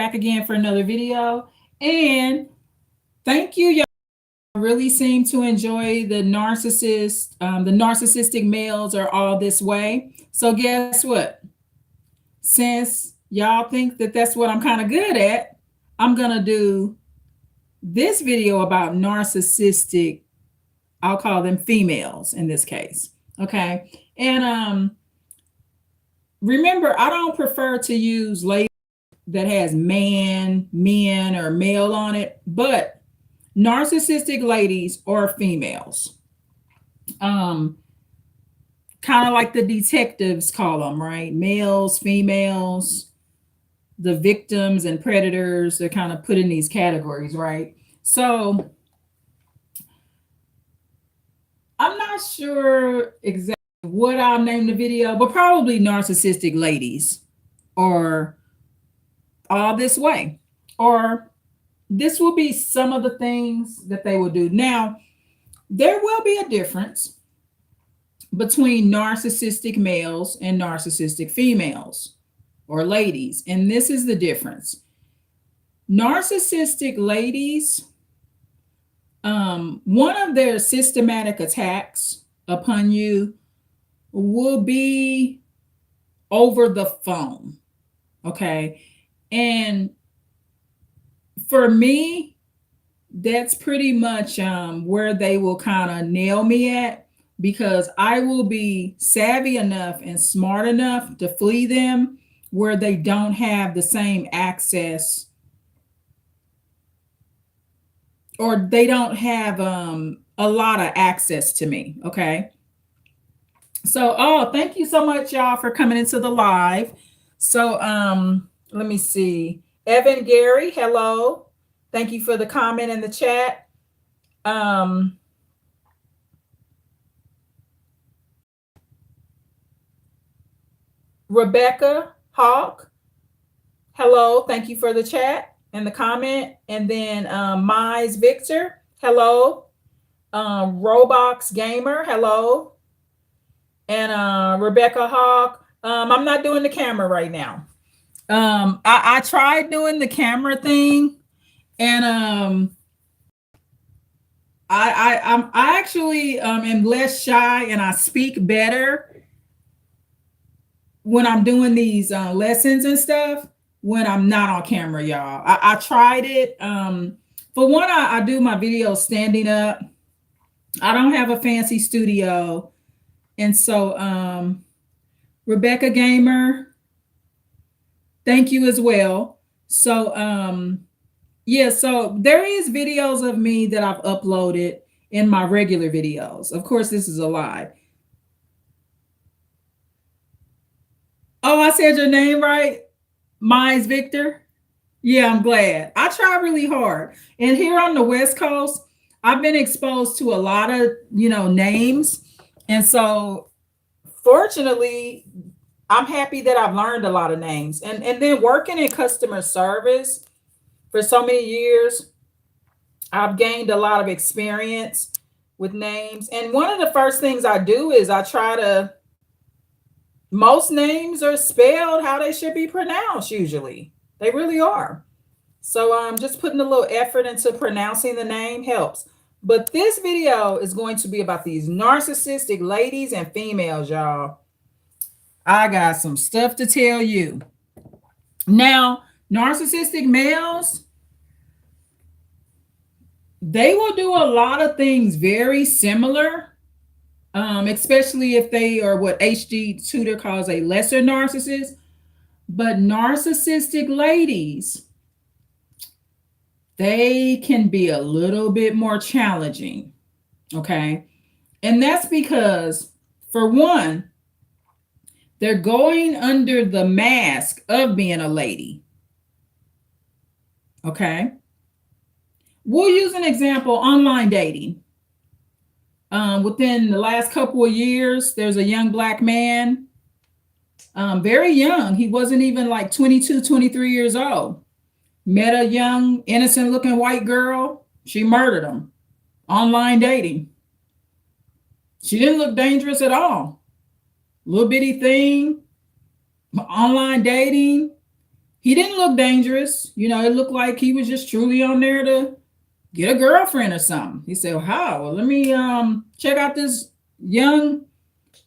back again for another video. And thank you, y'all. Really seem to enjoy the narcissistic males are all this way. So guess what? Since y'all think that that's what I'm kind of good at, I'm gonna do this video about narcissistic, I'll call them females in this case. Okay. And remember, I don't prefer to use labels that has man, men, or male on it, but narcissistic ladies or females. Um, Kind of like the detectives call them, right? Males, females, the victims and predators, they're kind of put in these categories, right? So I'm not sure exactly what I'll name the video, but probably narcissistic ladies or all this way. Or this will be some of the things that they will do. Now, there will be a difference between narcissistic males and narcissistic females or ladies. And this is the difference. Narcissistic ladies, one of their systematic attacks upon you will be over the phone. Okay. And for me, that's pretty much where they will kind of nail me at, because I will be savvy enough and smart enough to flee them where they don't have the same access, or they don't have a lot of access to me. Okay. So, oh, thank you so much, y'all, for coming into the live. So, let me see. Evan Gary, hello. Thank you for the comment in the chat. Rebecca Hawk, hello. Thank you for the chat and the comment. And then Mize Victor, hello. Roblox Gamer, hello. And Rebecca Hawk. I'm not doing the camera right now. I tried doing the camera thing, and I actually am less shy and I speak better when I'm doing these lessons and stuff when I'm not on camera, y'all. I tried it. For one, I do my videos standing up. I don't have a fancy studio. And so Rebecca Gamer, thank you as well. So yeah, so there is videos of me that I've uploaded in my regular videos. Of course, this is a live. Oh, I said your name right. Mine's Victor. Yeah, I'm glad. I try really hard. And here on the West Coast, I've been exposed to a lot of, names. And so fortunately, I'm happy that I've learned a lot of names. And then working in customer service for so many years, I've gained a lot of experience with names. And one of the first things I do is most names are spelled how they should be pronounced usually. They really are. So just putting a little effort into pronouncing the name helps. But this video is going to be about these narcissistic ladies and females, y'all. I got some stuff to tell you. Now, narcissistic males, they will do a lot of things very similar, especially if they are what HG Tudor calls a lesser narcissist. But narcissistic ladies, they can be a little bit more challenging. Okay. And that's because, for one, they're going under the mask of being a lady. Okay. We'll use an example, online dating. Within the last couple of years, there's a young Black man, very young. He wasn't even like 22, 23 years old. Met a young, innocent looking white girl. She murdered him. Online dating. She didn't look dangerous at all. Little bitty thing. Online dating. He didn't look dangerous. It looked like he was just truly on there to get a girlfriend or something. He said, "How? Well, let me check out this young,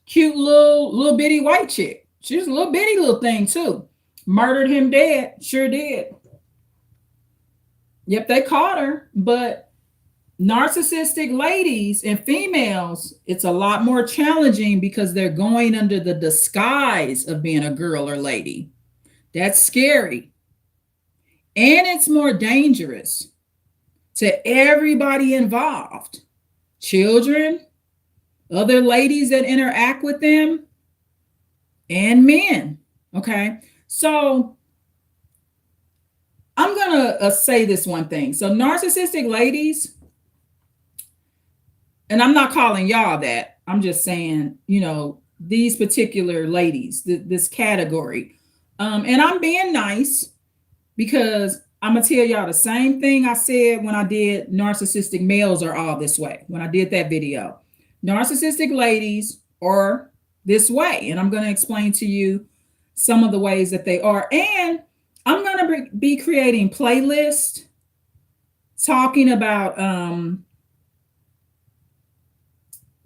cute little bitty white chick. She's a little bitty little thing too." Murdered him dead. Sure did. Yep, they caught her. But narcissistic ladies and females, it's a lot more challenging because they're going under the disguise of being a girl or lady. That's scary. And it's more dangerous to everybody involved: children, other ladies that interact with them, and men. Okay. So I'm going to say this one thing. So, narcissistic ladies, and I'm not calling y'all that, I'm just saying, these particular ladies, this category. And I'm being nice because I'm going to tell y'all the same thing I said when I did narcissistic males are all this way, when I did that video. Narcissistic ladies are this way. And I'm going to explain to you some of the ways that they are. And I'm going to be creating playlists talking about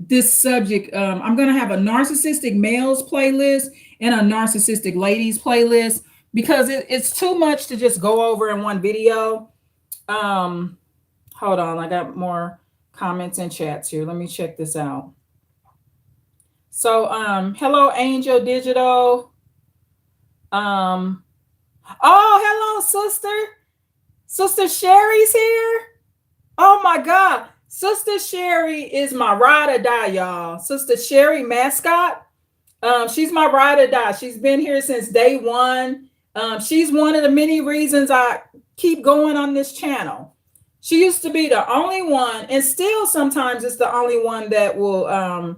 this subject. I'm going to have a narcissistic males playlist and a narcissistic ladies playlist because it's too much to just go over in one video. Hold on, I got more comments and chats here. Let me check this out. So, hello, Angel Digital. Oh, hello, sister. Sister Sherry's here. Oh my God. Sister Sherry is my ride or die, y'all. Sister Sherry Mascot. She's my ride or die. She's been here since day one. She's one of the many reasons I keep going on this channel. She used to be the only one, and still sometimes it's the only one that will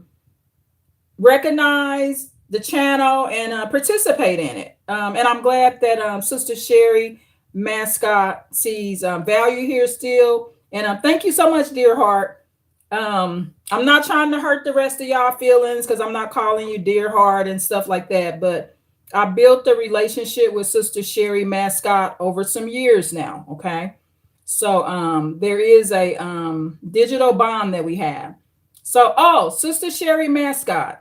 recognize the channel and participate in it. And I'm glad that Sister Sherry Mascot sees value here still. And thank you so much, dear heart. I'm not trying to hurt the rest of y'all feelings because I'm not calling you dear heart and stuff like that. But I built a relationship with Sister Sherry Mascot over some years now. Okay. So there is a digital bond that we have. So, Sister Sherry Mascot,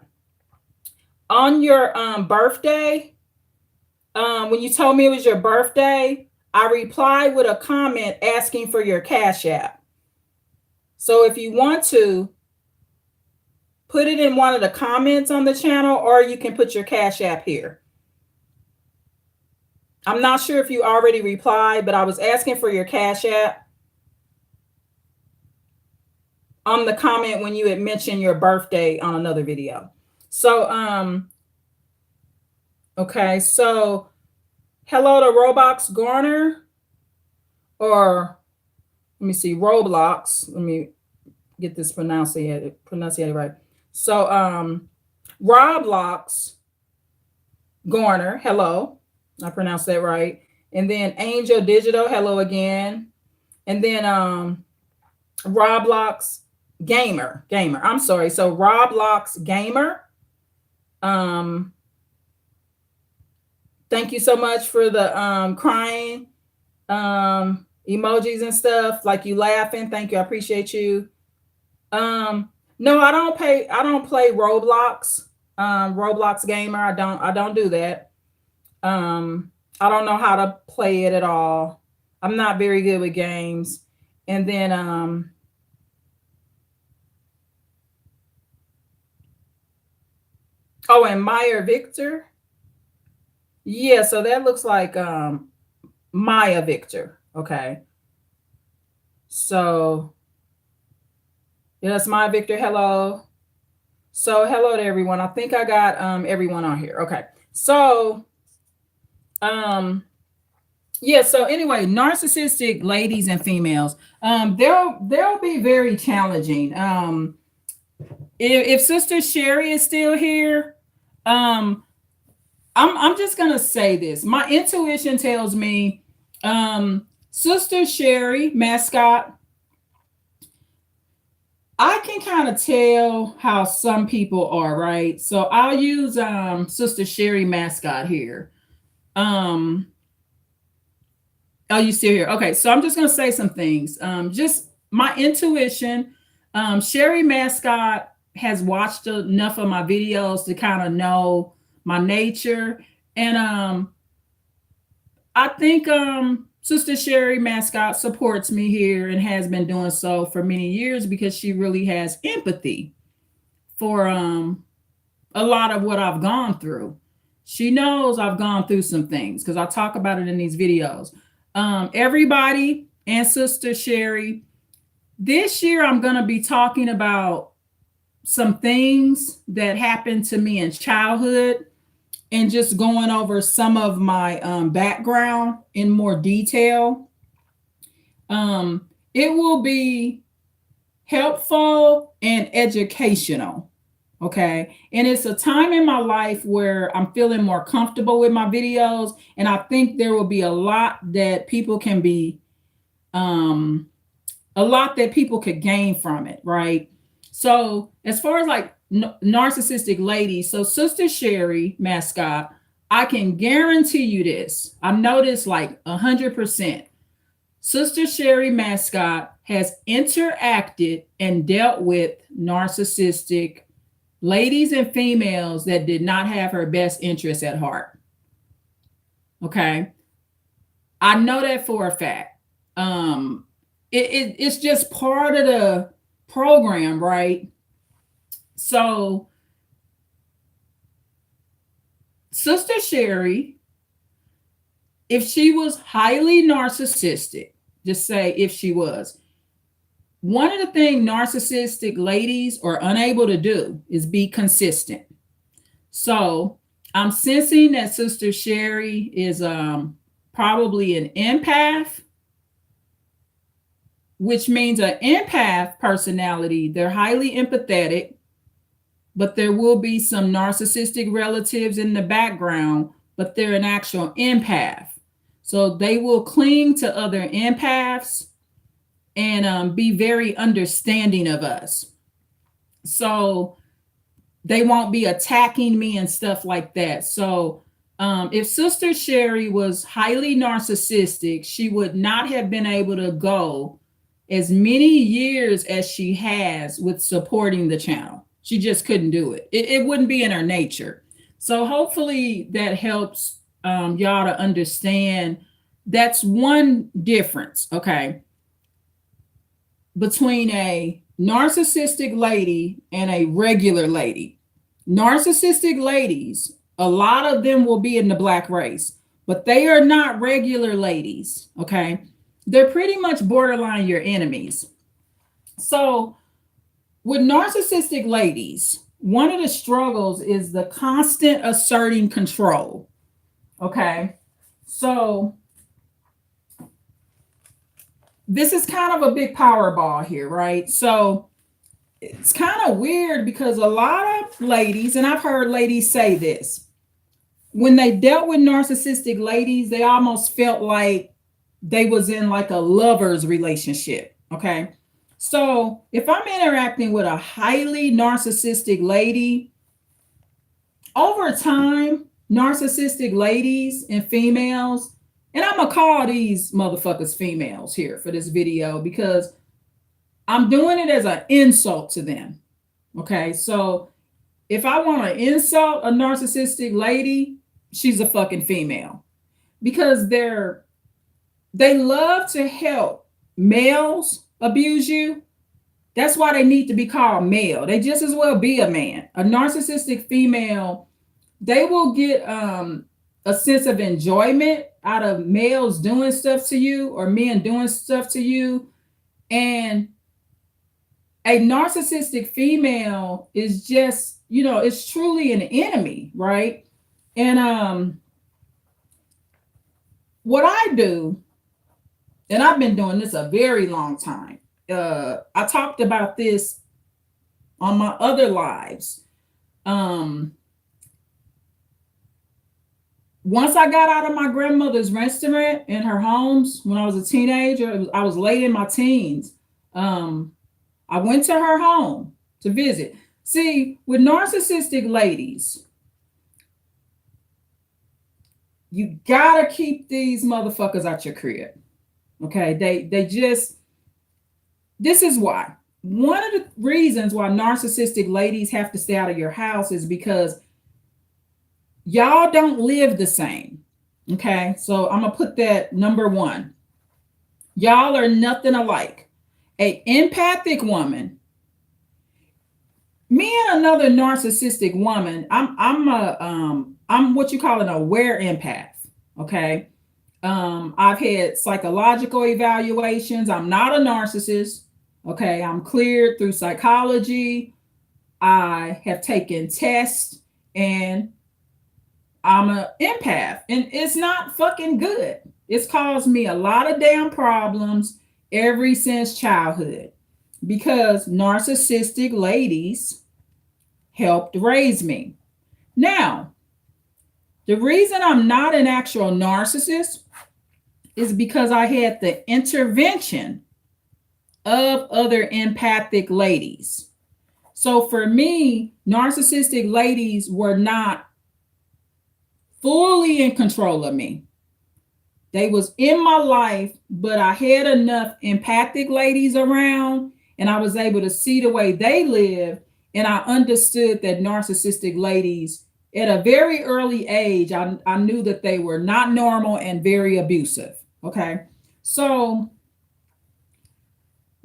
on your birthday, when you told me it was your birthday, I replied with a comment asking for your Cash App. So if you want to, put it in one of the comments on the channel, or you can put your Cash App here. I'm not sure if you already replied, but I was asking for your Cash App on the comment when you had mentioned your birthday on another video. So, okay, so hello to Roblox Garner, or let me see, Roblox. Let me get this pronunciated right. So, Roblox Garner, hello. I pronounced that right. And then Angel Digital, hello again. And then Roblox Gamer. I'm sorry. So Roblox Gamer. Thank you so much for the crying emojis and stuff, like you laughing. Thank you. I appreciate you. No, I don't play Roblox. Roblox Gamer. I don't do that. I don't know how to play it at all. I'm not very good with games. And then and Meyer Victor. Yeah, so that looks like Maya Victor. Okay. So yeah, that's Maya Victor. Hello. So hello to everyone. I think I got everyone on here. Okay. So yeah, so anyway, narcissistic ladies and females, they'll be very challenging. If Sister Sherry is still here, I'm just gonna say this. My intuition tells me, Sister Sherry Mascot, I can kind of tell how some people are, right? So I'll use Sister Sherry Mascot here. Oh, you still here? Okay, so I'm just gonna say some things. Just my intuition. Sherry Mascot has watched enough of my videos to kind of know my nature, and I think Sister Sherry Mascot supports me here and has been doing so for many years because she really has empathy for a lot of what I've gone through. She knows I've gone through some things because I talk about it in these videos. Everybody and Sister Sherry, this year I'm going to be talking about some things that happened to me in childhood and just going over some of my background in more detail. Um, it will be helpful and educational. Okay. And it's a time in my life where I'm feeling more comfortable with my videos. And I think there will be um, a lot that people could gain from it. Right. So, as far as like narcissistic ladies, so Sister Sherry Mascot, I can guarantee you this. I know this like 100%. Sister Sherry Mascot has interacted and dealt with narcissistic ladies and females that did not have her best interests at heart. Okay. I know that for a fact. It's just part of the program, right? So, Sister Sherry, if she was highly narcissistic, just say if she was, one of the things narcissistic ladies are unable to do is be consistent. So I'm sensing that Sister Sherry is probably an empath, which means an empath personality. They're highly empathetic, but there will be some narcissistic relatives in the background, but they're an actual empath. So they will cling to other empaths and be very understanding of us. So they won't be attacking me and stuff like that. So if Sister Sherry was highly narcissistic, she would not have been able to go as many years as she has with supporting the channel. She just couldn't do it. It wouldn't be in her nature. So hopefully that helps y'all to understand. That's one difference, okay, between a narcissistic lady and a regular lady. Narcissistic ladies, a lot of them will be in the black race, but they are not regular ladies, okay? They're pretty much borderline your enemies. So, with narcissistic ladies, one of the struggles is the constant asserting control, okay? So, this is kind of a big power ball here, right? So, it's kind of weird because a lot of ladies, and I've heard ladies say this, when they dealt with narcissistic ladies, they almost felt like they was in like a lover's relationship. Okay. So if I'm interacting with a highly narcissistic lady, over time, narcissistic ladies and females, and I'm gonna call these motherfuckers females here for this video because I'm doing it as an insult to them. Okay. So if I want to insult a narcissistic lady, she's a fucking female because they love to help males abuse you. That's why they need to be called male. They just as well be a man. A narcissistic female, they will get a sense of enjoyment out of males doing stuff to you or men doing stuff to you. And a narcissistic female is just, it's truly an enemy, right? And what I do, and I've been doing this a very long time. I talked about this on my other lives. Once I got out of my grandmother's restaurant in her homes when I was a teenager, I was late in my teens. I went to her home to visit. See, with narcissistic ladies, You gotta keep these motherfuckers out your crib. Okay. They just, this is why. One of the reasons why narcissistic ladies have to stay out of your house is because y'all don't live the same. Okay. So I'm gonna put that number one. Y'all are nothing alike. A empathic woman, me and another narcissistic woman, I'm what you call an aware empath. Okay. I've had psychological evaluations. I'm not a narcissist. Okay. I'm cleared through psychology. I have taken tests and I'm an empath. And it's not fucking good. It's caused me a lot of damn problems ever since childhood because narcissistic ladies helped raise me. Now, the reason I'm not an actual narcissist is because I had the intervention of other empathic ladies. So for me, narcissistic ladies were not fully in control of me. They was in my life, but I had enough empathic ladies around and I was able to see the way they live. And I understood that narcissistic ladies at a very early age, I knew that they were not normal and very abusive. Okay. So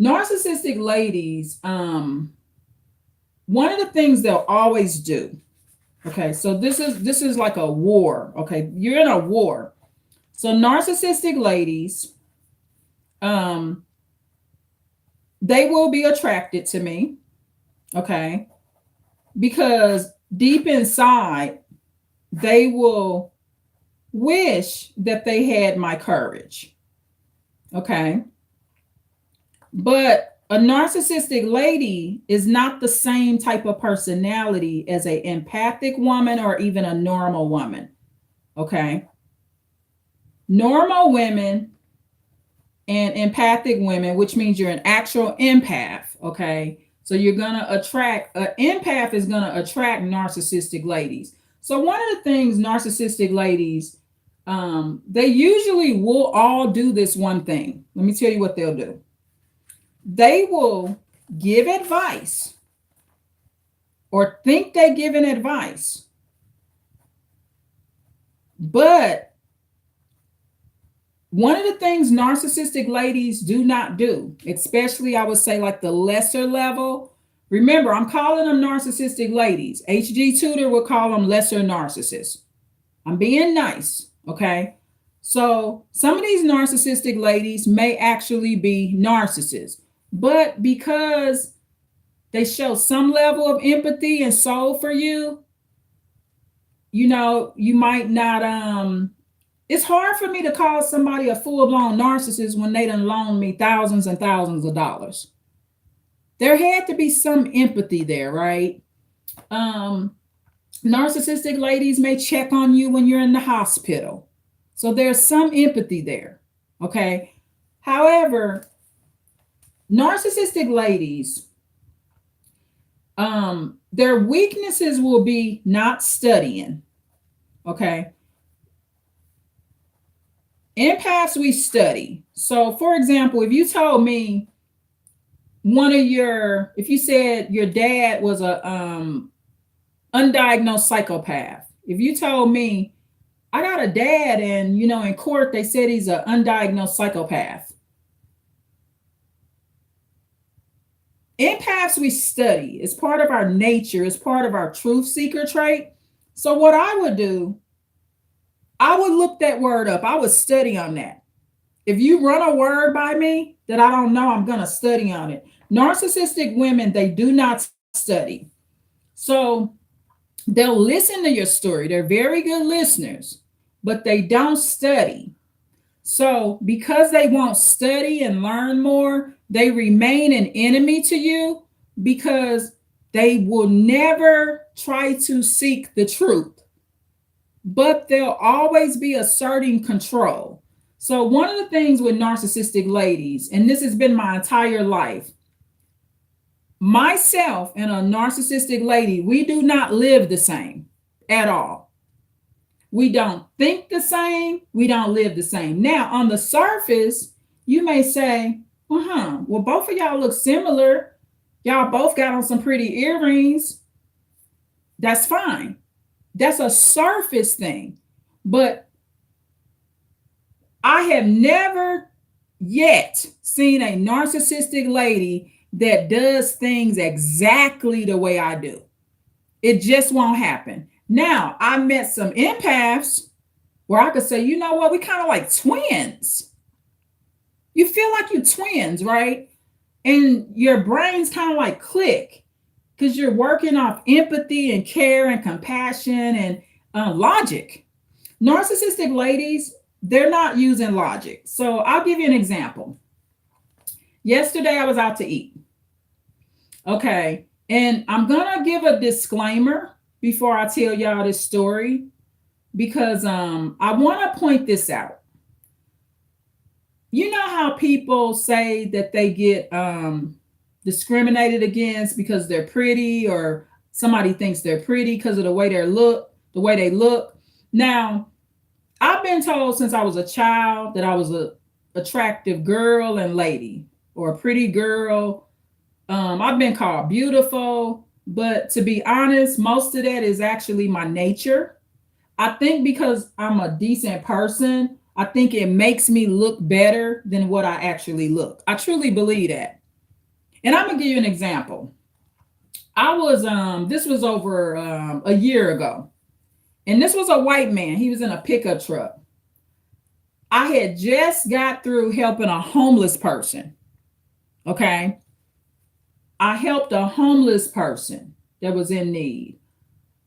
narcissistic ladies, one of the things they'll always do. Okay. So this is like a war. Okay. You're in a war. So narcissistic ladies, they will be attracted to me. Okay. Because deep inside, they will wish that they had my courage. Okay. But a narcissistic lady is not the same type of personality as an empathic woman or even a normal woman. Okay. Normal women and empathic women, which means you're an actual empath. Okay. So you're going to attract, an empath is going to attract narcissistic ladies. So one of the things narcissistic ladies, they usually will all do this one thing. Let me tell you what they'll do. They will give advice or think they're giving advice. But one of the things narcissistic ladies do not do, especially I would say like the lesser level. Remember, I'm calling them narcissistic ladies. HG Tudor would call them lesser narcissists. I'm being nice, okay? So some of these narcissistic ladies may actually be narcissists, but because they show some level of empathy and soul for you, you know, you might not, it's hard for me to call somebody a full-blown narcissist when they done loaned me thousands and thousands of dollars. There had to be some empathy there, right? Narcissistic ladies may check on you when you're in the hospital. So there's some empathy there, okay? However, narcissistic ladies, their weaknesses will be not studying, okay? Empaths, we study. So for example, if you told me if you said your dad was a undiagnosed psychopath, if you told me I got a dad and, you know, in court, they said he's an undiagnosed psychopath. Empaths, we study. It's part of our nature. It's part of our truth seeker trait. So what I would do, I would look that word up. I would study on that. If you run a word by me that I don't know, I'm going to study on it. Narcissistic women, they do not study. So they'll listen to your story. They're very good listeners, but they don't study. So because they won't study and learn more, they remain an enemy to you because they will never try to seek the truth, but they'll always be asserting control. So one of the things with narcissistic ladies, and this has been my entire life, myself and a narcissistic lady, we do not live the same at all. We don't think the same. We don't live the same. Now, on the surface, you may say, well, both of y'all look similar. Y'all both got on some pretty earrings. That's fine. That's a surface thing. But I have never yet seen a narcissistic lady that does things exactly the way I do. It just won't happen. Now, I met some empaths where I could say, you know what, we kind of like twins. You feel like you're twins, right? And your brains kind of like click because you're working off empathy and care and compassion and logic. Narcissistic ladies, they're not using logic. So I'll give you an example. Yesterday, I was out to eat. Okay. And I'm going to give a disclaimer before I tell y'all this story because I want to point this out. You know how people say that they get discriminated against because they're pretty or somebody thinks they're pretty because of the way they look. Now, I've been told since I was a child that I was a attractive girl and lady or a pretty girl. I've been called beautiful, but to be honest, most of that is actually my nature. I think because I'm a decent person, I think it makes me look better than what I actually look. I truly believe that. And I'm gonna give you an example. I was this was over a year ago. And this was a white man. He was in a pickup truck. I had just got through helping a homeless person. Okay. I helped a homeless person that was in need.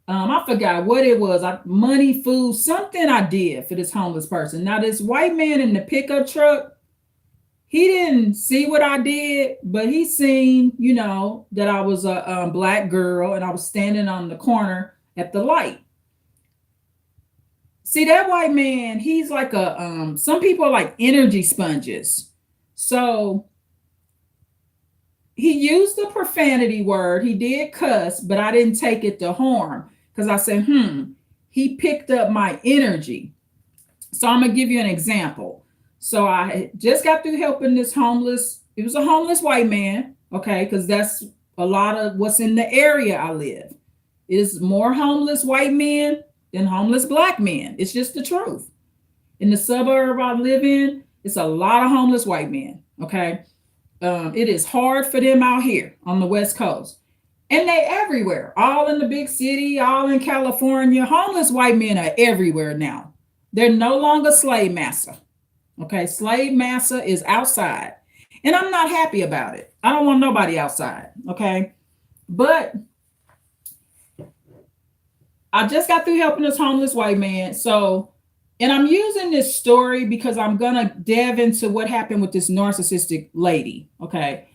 I forgot what it was. Money, food, something I did for this homeless person. Now, this white man in the pickup truck, he didn't see what I did, but he seen, that I was a black girl and I was standing on the corner at the light. See, that white man, he's like some people are like energy sponges. So he used the profanity word. He did cuss, but I didn't take it to harm because I said, he picked up my energy. So I'm going to give you an example. So I just got through helping it was a homeless white man, okay, because that's a lot of what's in the area I live. It's more homeless white men than homeless black men. It's just the truth. In the suburb I live in, it's a lot of homeless white men, okay? It is hard for them out here on the West Coast. And they everywhere, all in the big city, all in California. Homeless white men are everywhere now. They're no longer slave master. Okay, slave master is outside. And I'm not happy about it. I don't want nobody outside. Okay. But I just got through helping this homeless white man. And I'm using this story because I'm going to delve into what happened with this narcissistic lady. Okay.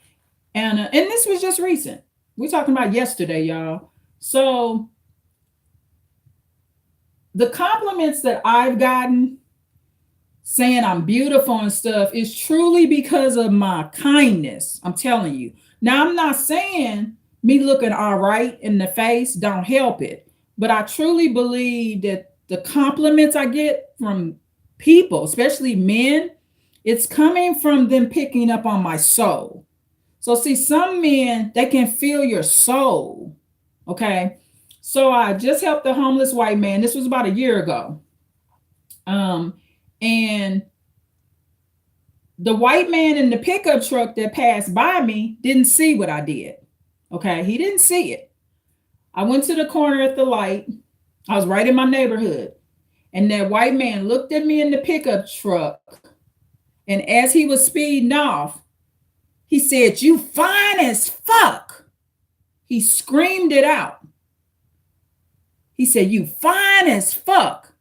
And this was just recent. We're talking about yesterday, y'all. So the compliments that I've gotten saying I'm beautiful and stuff is truly because of my kindness. I'm telling you. Now, I'm not saying me looking all right in the face don't help it, but I truly believe that the compliments I get from people, especially men, it's coming from them picking up on my soul. So see, some men, they can feel your soul. Okay. So I just helped the homeless white man. This was about a year ago. And the white man in the pickup truck that passed by me didn't see what I did. Okay. He didn't see it. I went to the corner at the light. I was right in my neighborhood. And that white man looked at me in the pickup truck. And as he was speeding off, he said, "You fine as fuck." He screamed it out. He said, "You fine as fuck."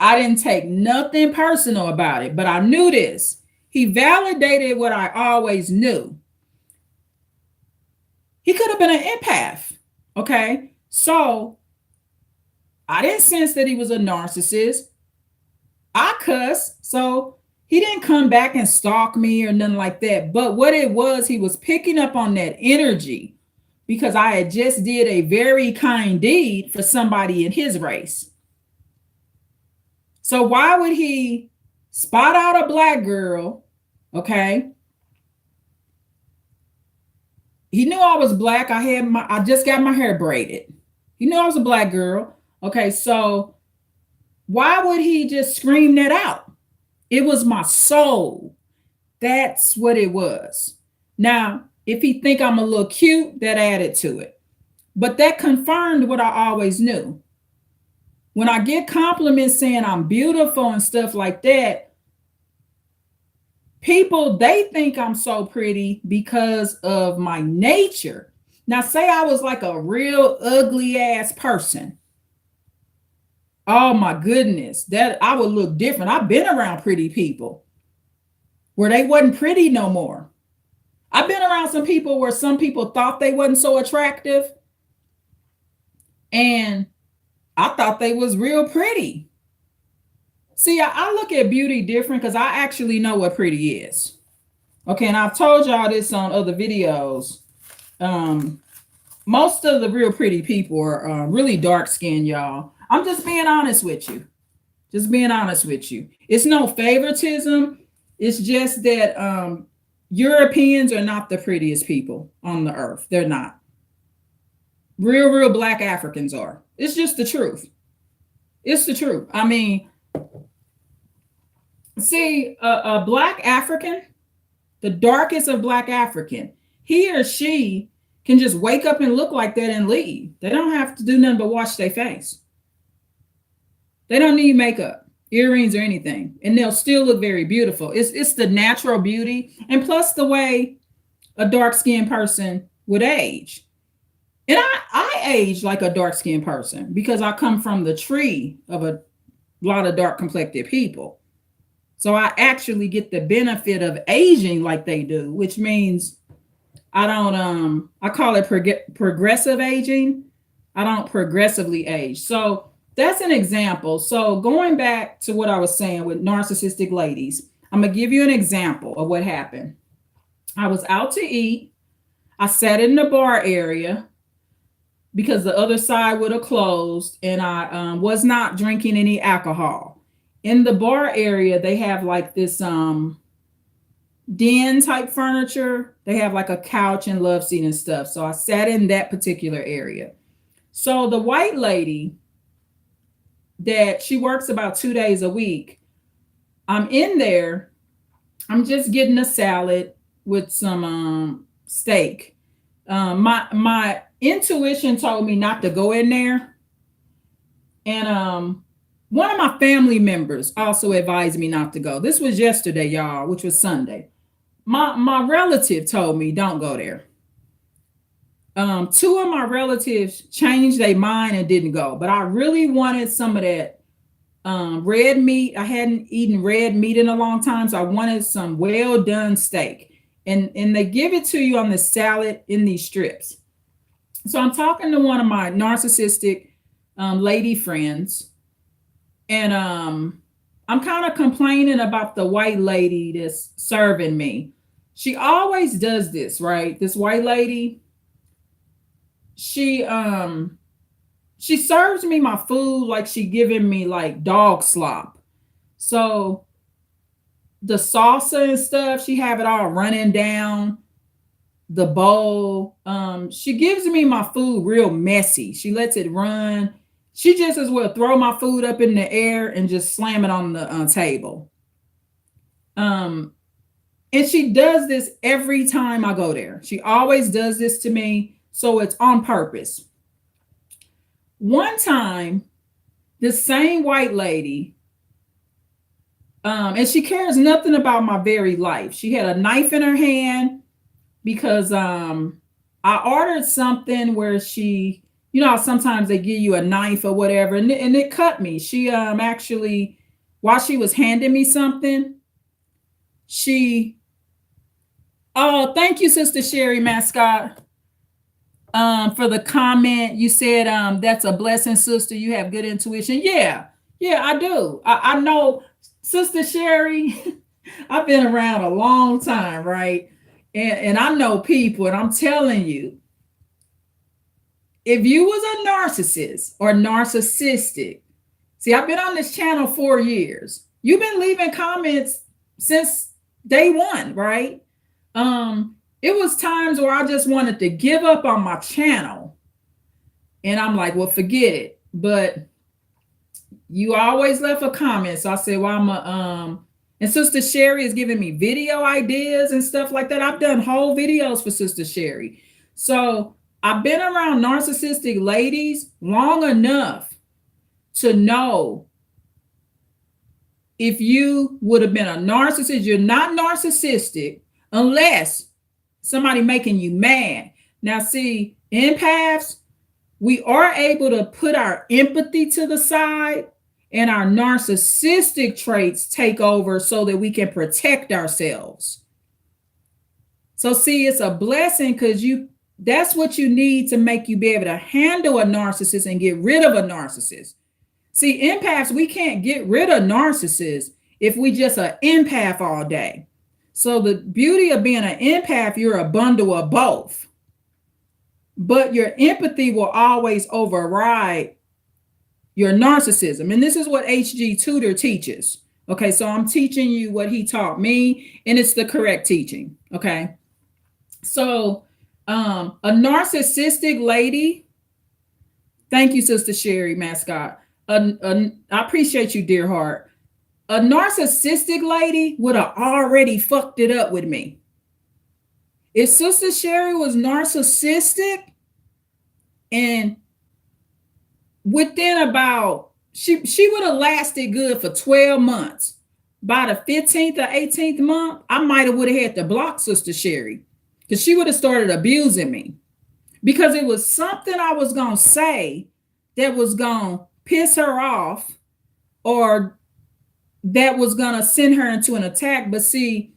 I didn't take nothing personal about it, but I knew this. He validated what I always knew. He could have been an empath. Okay. So I didn't sense that he was a narcissist. I cuss. So he didn't come back and stalk me or nothing like that. But what it was, he was picking up on that energy because I had just did a very kind deed for somebody in his race. So why would he spot out a black girl? Okay. He knew I was black. I just got my hair braided. He knew I was a black girl. Okay, so why would he just scream that out? It was my soul. That's what it was. Now, if he think I'm a little cute, that added to it. But that confirmed what I always knew. When I get compliments saying I'm beautiful and stuff like that, people, they think I'm so pretty because of my nature. Now, say I was like a real ugly ass person. Oh my goodness, that I would look different. I've been around pretty people where they wasn't pretty no more. I've been around some people where some people thought they wasn't so attractive, and I thought they was real pretty. See, I look at beauty different because I actually know what pretty is. Okay, and I've told y'all this on other videos. Most of the real pretty people are really dark skinned, y'all. I'm just being honest with you. Just being honest with you. It's no favoritism. It's just that Europeans are not the prettiest people on the earth. They're not. Real black Africans are. It's just the truth. It's the truth. I mean, see, a black African, the darkest of black African, he or she can just wake up and look like that and leave. They don't have to do nothing but wash their face. They don't need makeup, earrings, or anything, and they'll still look very beautiful. It's the natural beauty, and plus the way a dark-skinned person would age. And I age like a dark-skinned person because I come from the tree of a lot of dark-complected people. So I actually get the benefit of aging like they do, which means I don't, I call it progressive aging. I don't progressively age. So that's an example. So going back to what I was saying with narcissistic ladies, I'm going to give you an example of what happened. I was out to eat. I sat in the bar area because the other side would have closed, and I was not drinking any alcohol. In the bar area, they have like this den type furniture. They have like a couch and love seat and stuff. So I sat in that particular area. So the white lady, that she works about 2 days a week, I'm in there. I'm just getting a salad with some steak. My intuition told me not to go in there. And one of my family members also advised me not to go. This was yesterday, y'all, which was Sunday. My relative told me don't go there. Two of my relatives changed their mind and didn't go, but I really wanted some of that red meat. I hadn't eaten red meat in a long time, so I wanted some well done steak. And they give it to you on the salad in these strips. So I'm talking to one of my narcissistic lady friends, and I'm kind of complaining about the white lady that's serving me. She always does this, right? This white lady, she serves me my food like she giving me like dog slop. So the salsa and stuff, she have it all running down the bowl. She gives me my food real messy. She lets it run. She just as well throw my food up in the air and just slam it on the table. And she does this every time I go there. She always does this to me. So it's on purpose. One time, this same white lady, and she cares nothing about my very life. She had a knife in her hand because I ordered something where she, you know, sometimes they give you a knife or whatever, and it cut me. She actually, while she was handing me something, oh, thank you, Sister Sherry Mascot, for the comment. You said that's a blessing, sister. You have good intuition. Yeah, I do. I know, Sister Sherry. I've been around a long time, right? And I know people, and I'm telling you, if you was a narcissist or narcissistic, See, I've been on this channel 4 years. You've been leaving comments since day one, right? It was times where I just wanted to give up on my channel. And I'm like, well, forget it. But you always left a comment. So I said, well, and Sister Sherry is giving me video ideas and stuff like that. I've done whole videos for Sister Sherry. So I've been around narcissistic ladies long enough to know if you would have been a narcissist. You're not narcissistic unless somebody making you mad. Now, see, empaths, we are able to put our empathy to the side and our narcissistic traits take over so that we can protect ourselves. So see, it's a blessing because that's what you need to make you be able to handle a narcissist and get rid of a narcissist. See, empaths, we can't get rid of narcissists if we just an empath all day. So the beauty of being an empath, you're a bundle of both. But your empathy will always override your narcissism. And this is what H.G. Tudor teaches. Okay, so I'm teaching you what he taught me, and it's the correct teaching. Okay. So a narcissistic lady, thank you, Sister Sherry Mascot. I appreciate you, dear heart. A narcissistic lady would have already fucked it up with me. If Sister Sherry was narcissistic and within about, she would have lasted good for 12 months. By the 15th or 18th month, I might have would have had to block Sister Sherry because she would have started abusing me because it was something I was going to say that was going to piss her off or that was going to send her into an attack. But see,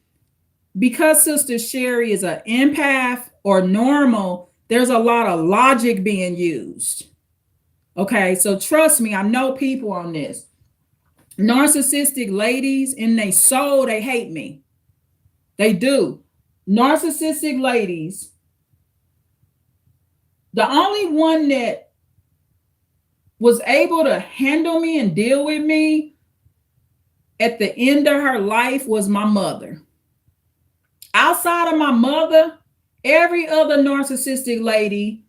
because Sister Sherry is an empath or normal, there's a lot of logic being used. Okay, so trust me, I know people on this. Narcissistic ladies in their soul, they hate me. They do. Narcissistic ladies, the only one that was able to handle me and deal with me at the end of her life was my mother. Outside of my mother, every other narcissistic lady,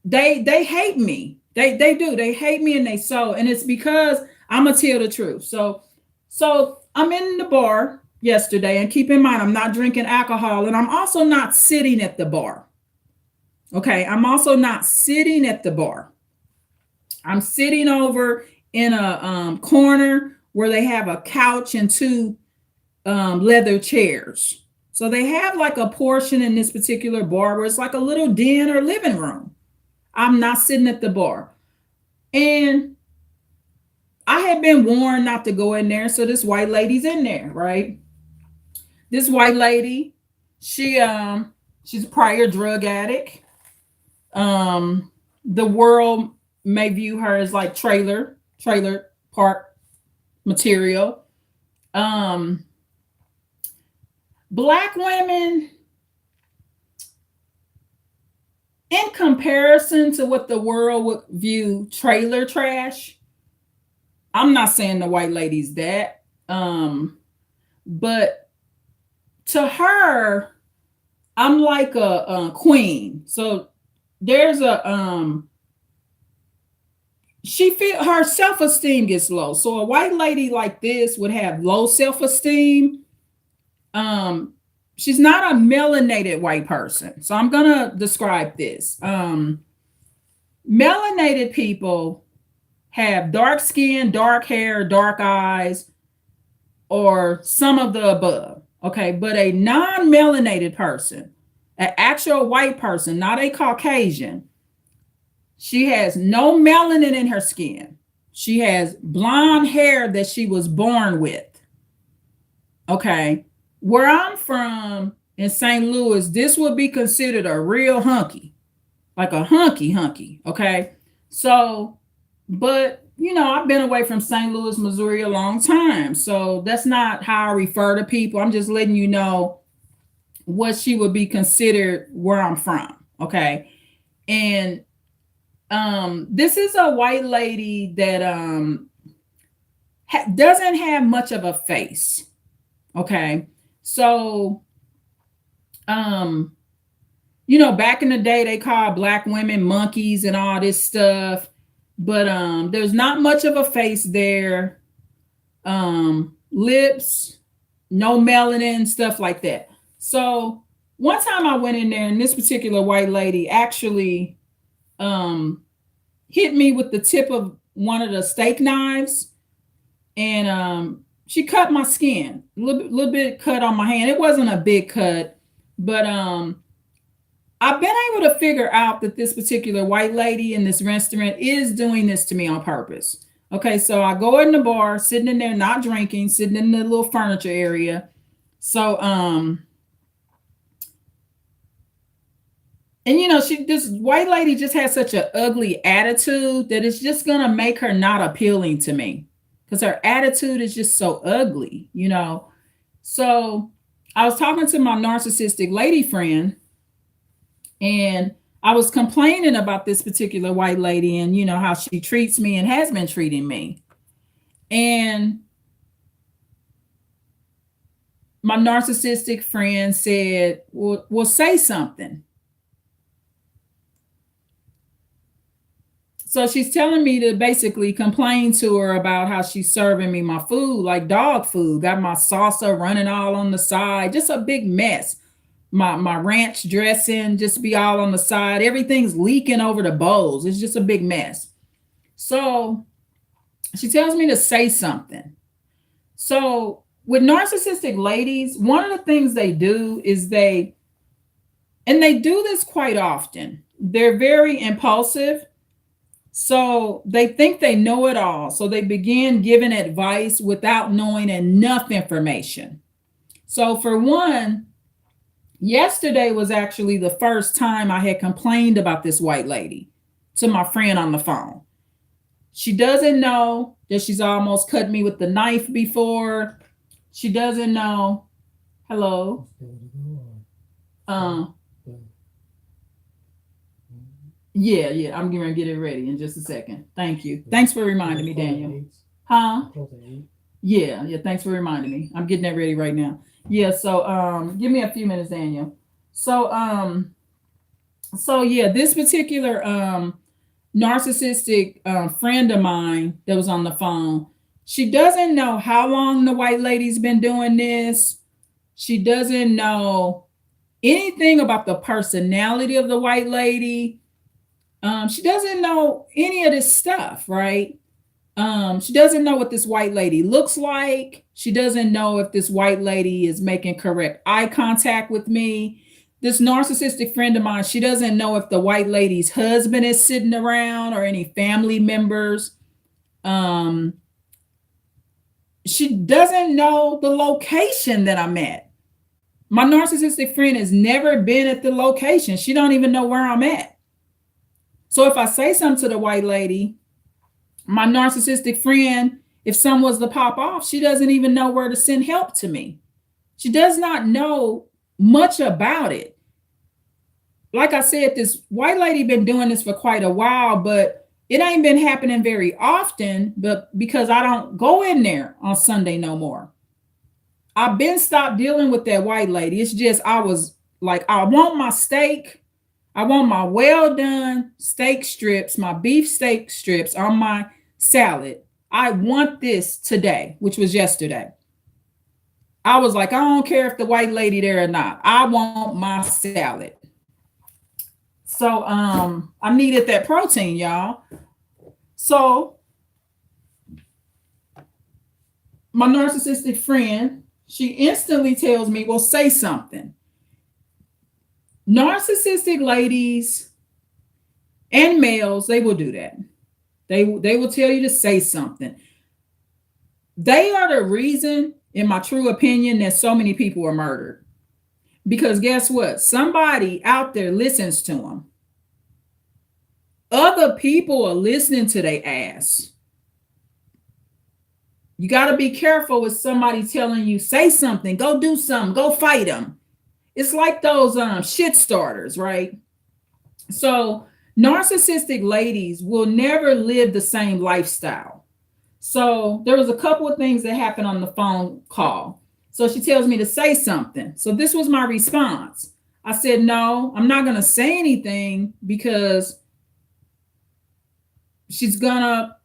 they hate me. They do. They hate me in their soul. And it's because I'm going to tell the truth. So I'm in the bar yesterday, and keep in mind, I'm not drinking alcohol, and I'm also not sitting at the bar. Okay. I'm also not sitting at the bar. I'm sitting over in a corner where they have a couch and two leather chairs. So they have like a portion in this particular bar where it's like a little den or living room. I'm not sitting at the bar. And I had been warned not to go in there. So this white lady's in there, right? This white lady, she's a prior drug addict. The world may view her as like trailer park material. Black women, in comparison to what the world would view trailer trash, I'm not saying the white lady's that, but to her, I'm like a queen. So there's her self-esteem gets low. So a white lady like this would have low self-esteem. She's not a melanated white person. So I'm going to describe this. Melanated people have dark skin, dark hair, dark eyes, or some of the above. Okay. But a non-melanated person, an actual white person, not a Caucasian, she has no melanin in her skin. She has blonde hair that she was born with. Okay. Where I'm from in St. Louis, this would be considered a real hunky, like a hunky. Okay. So, but I've been away from St. Louis, Missouri a long time. So that's not how I refer to people. I'm just letting you know what she would be considered where I'm from. Okay. And This is a white lady that doesn't have much of a face. Okay. So, um, back in the day, they called black women monkeys and all this stuff, but there's not much of a face there. Lips, no melanin, stuff like that. So one time I went in there, and this particular white lady actually um, hit me with the tip of one of the steak knives, and she cut my skin, little bit cut on my hand. It wasn't a big cut, but I've been able to figure out that this particular white lady in this restaurant is doing this to me on purpose. Okay, so I go in the bar, sitting in there, not drinking, sitting in the little furniture area. So, and this white lady just has such an ugly attitude that it's just gonna make her not appealing to me because her attitude is just so ugly. So I was talking to my narcissistic lady friend, and I was complaining about this particular white lady and how she treats me and has been treating me. And my narcissistic friend said, well, say something. So she's telling me to basically complain to her about how she's serving me my food like dog food. Got my salsa running all on the side, just a big mess. My ranch dressing just be all on the side. Everything's leaking over the bowls. It's just a big mess. So she tells me to say something. So with narcissistic ladies, one of the things they do is they do this quite often. They're very impulsive. So they think they know it all. So they begin giving advice without knowing enough information. So for one, yesterday was actually the first time I had complained about this white lady to my friend on the phone. She doesn't know that she's almost cut me with the knife before. She doesn't know. Hello. Yeah, I'm going to get it ready in just a second. Thank you. Thanks for reminding me, Daniel. Huh? Yeah, thanks for reminding me. I'm getting that ready right now. Yeah, so give me a few minutes, Daniel. So yeah, this particular narcissistic friend of mine that was on the phone, she doesn't know how long the white lady's been doing this. She doesn't know anything about the personality of the white lady. She doesn't know any of this stuff, right? She doesn't know what this white lady looks like. She doesn't know if this white lady is making correct eye contact with me. This narcissistic friend of mine, she doesn't know if the white lady's husband is sitting around or any family members. She doesn't know the location that I'm at. My narcissistic friend has never been at the location. She don't even know where I'm at. So if I say something to the white lady, my narcissistic friend, if someone was to pop off, she doesn't even know where to send help to me. She does not know much about it. Like I said, this white lady been doing this for quite a while, but it ain't been happening very often, but because I don't go in there on Sunday no more. I've been stopped dealing with that white lady. It's just, I was like, I want my steak. I want my well done steak strips, my beef steak strips on my salad. I want this today, which was yesterday. I was like, I don't care if the white lady there or not. I want my salad. So I needed that protein, y'all. So my narcissistic friend, she instantly tells me, well, say something. Narcissistic ladies and males, they will do that. They will tell you to say something. They are the reason, in my true opinion, that so many people are murdered. Because guess what? Somebody out there listens to them. Other people are listening to their ass. You got to be careful with somebody telling you, say something, go do something, go fight them. It's like those shit starters, right? So Narcissistic ladies will never live the same lifestyle. So there was a couple of things that happened on the phone call. So she tells me to say something. So this was my response. I said, no, I'm not going to say anything because she's gonna,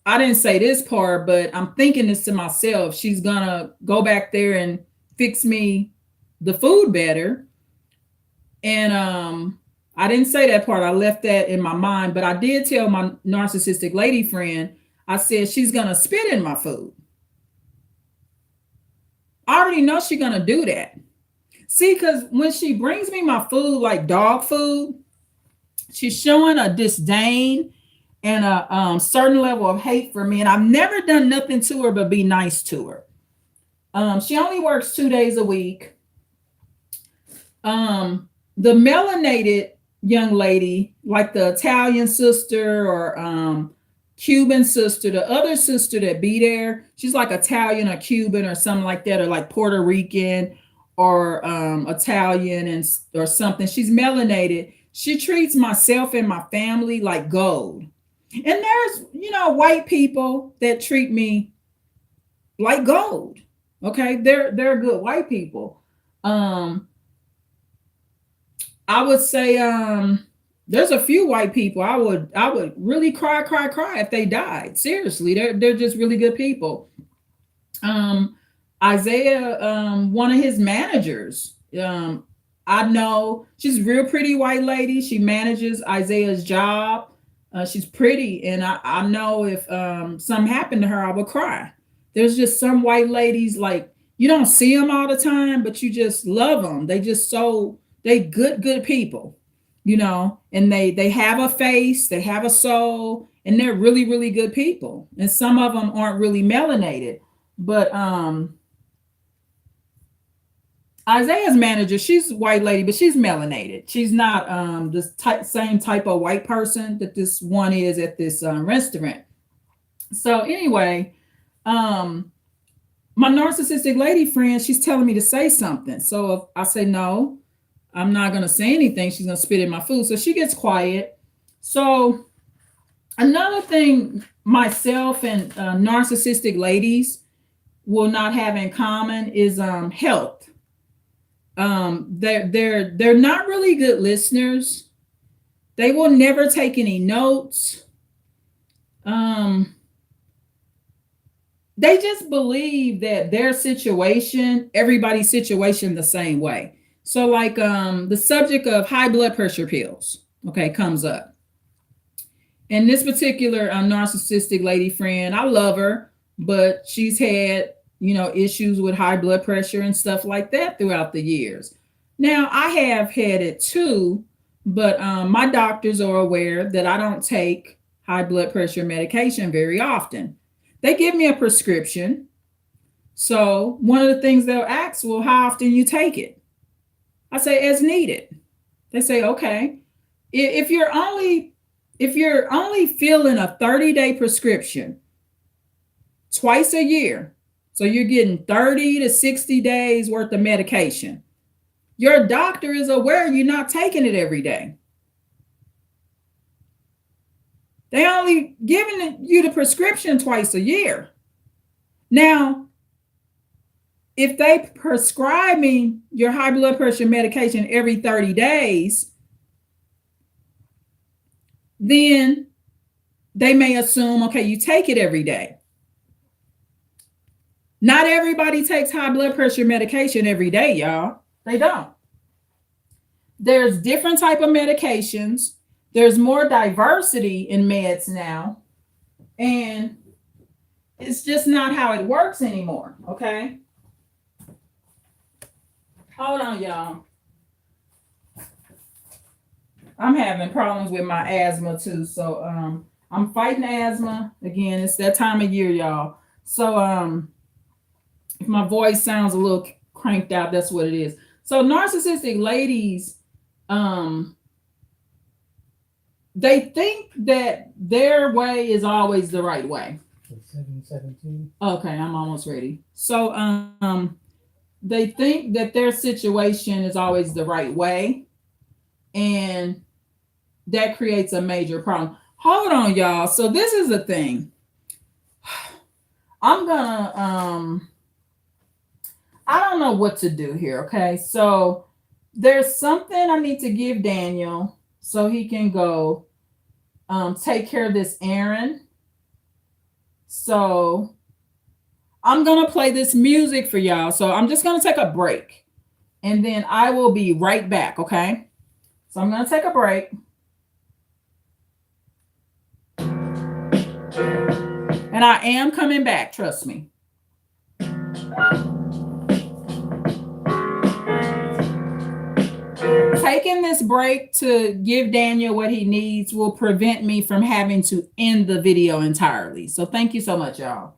I didn't say this part, but I'm thinking this to myself. She's gonna go back there and fix me the food better. And I didn't say that part. I left that in my mind, but I did tell my narcissistic lady friend, I said she's gonna spit in my food. I already know she's gonna do that. See, because when she brings me my food, like dog food, she's showing a disdain and a certain level of hate for me. And I've never done nothing to her but be nice to her. She only works 2 days a week. The melanated young lady, like the Italian sister or Cuban sister, the other sister that be there, she's like Italian or Cuban or something like that, or like Puerto Rican or Italian and or something. She's melanated. She treats myself and my family like gold. And there's, white people that treat me like gold. Okay, they're good white people. I would say there's a few white people I would really cry if they died. Seriously, they're just really good people. Isaiah, one of his managers, I know she's a real pretty white lady. She manages Isaiah's job. She's pretty, and I know if something happened to her, I would cry. There's just some white ladies, like, you don't see them all the time, but you just love them. They good people, and they have a face, they have a soul, and they're really, really good people. And some of them aren't really melanated, but Isaiah's manager, she's a white lady, but she's melanated. She's not the same type of white person that this one is at this restaurant. So anyway, my narcissistic lady friend, she's telling me to say something. So if I say no, I'm not going to say anything, she's going to spit in my food. So she gets quiet. So another thing myself and narcissistic ladies will not have in common is health. They're not really good listeners. They will never take any notes. They just believe that their situation, everybody's situation, the same way. So, like the subject of high blood pressure pills, okay, comes up. And this particular narcissistic lady friend, I love her, but she's had issues with high blood pressure and stuff like that throughout the years. Now, I have had it too, but my doctors are aware that I don't take high blood pressure medication very often. They give me a prescription. So one of the things they'll ask, well, how often you take it? I say, as needed. They say, okay. If you're only filling a 30-day prescription twice a year, so you're getting 30 to 60 days worth of medication, your doctor is aware you're not taking it every day. They only giving you the prescription twice a year. Now, if they prescribe me your high blood pressure medication every 30 days, then they may assume, okay, you take it every day. Not everybody takes high blood pressure medication every day, y'all. They don't. There's different type of medications. There's more diversity in meds now. And it's just not how it works anymore, okay? Hold on, y'all. I'm having problems with my asthma too. So I'm fighting asthma. Again, it's that time of year, y'all. So if my voice sounds a little cranked out, that's what it is. So narcissistic ladies, they think that their way is always the right way. 7:17. Okay, I'm almost ready. So they think that their situation is always the right way. And that creates a major problem. Hold on, y'all. So this is the thing. I'm gonna I don't know what to do here. Okay. So there's something I need to give Daniel so he can go take care of this errand. So I'm gonna play this music for y'all. So I'm just gonna take a break and then I will be right back. Okay. So I'm gonna take a break. And I am coming back, trust me. Taking this break to give Daniel what he needs will prevent me from having to end the video entirely. So thank you so much, y'all.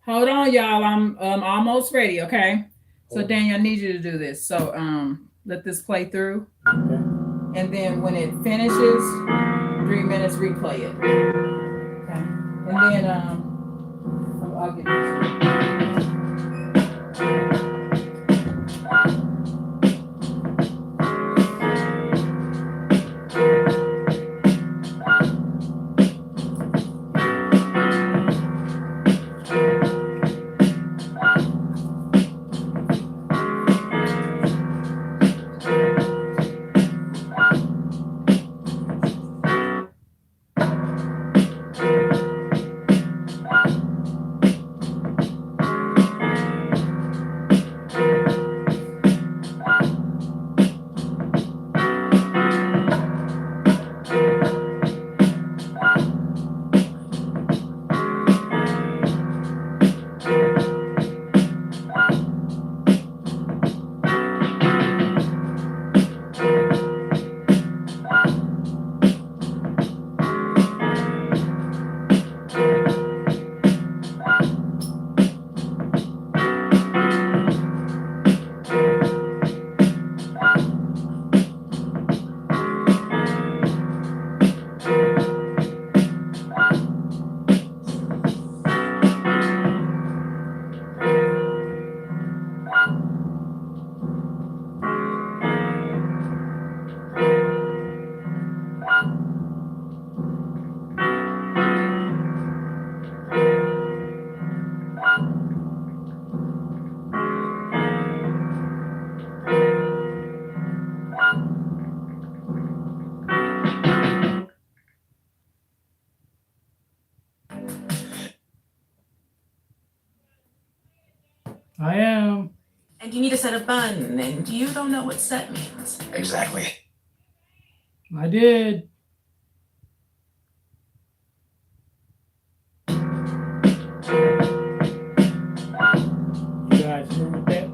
Hold on, y'all. I'm almost ready. Okay. So Daniel, I need you to do this. So let this play through, and then when it finishes, 3 minutes, replay it. Okay. And then I'll get this. I am. And you need a set of bun, and you don't know what set means. Exactly. I did. You guys hear that?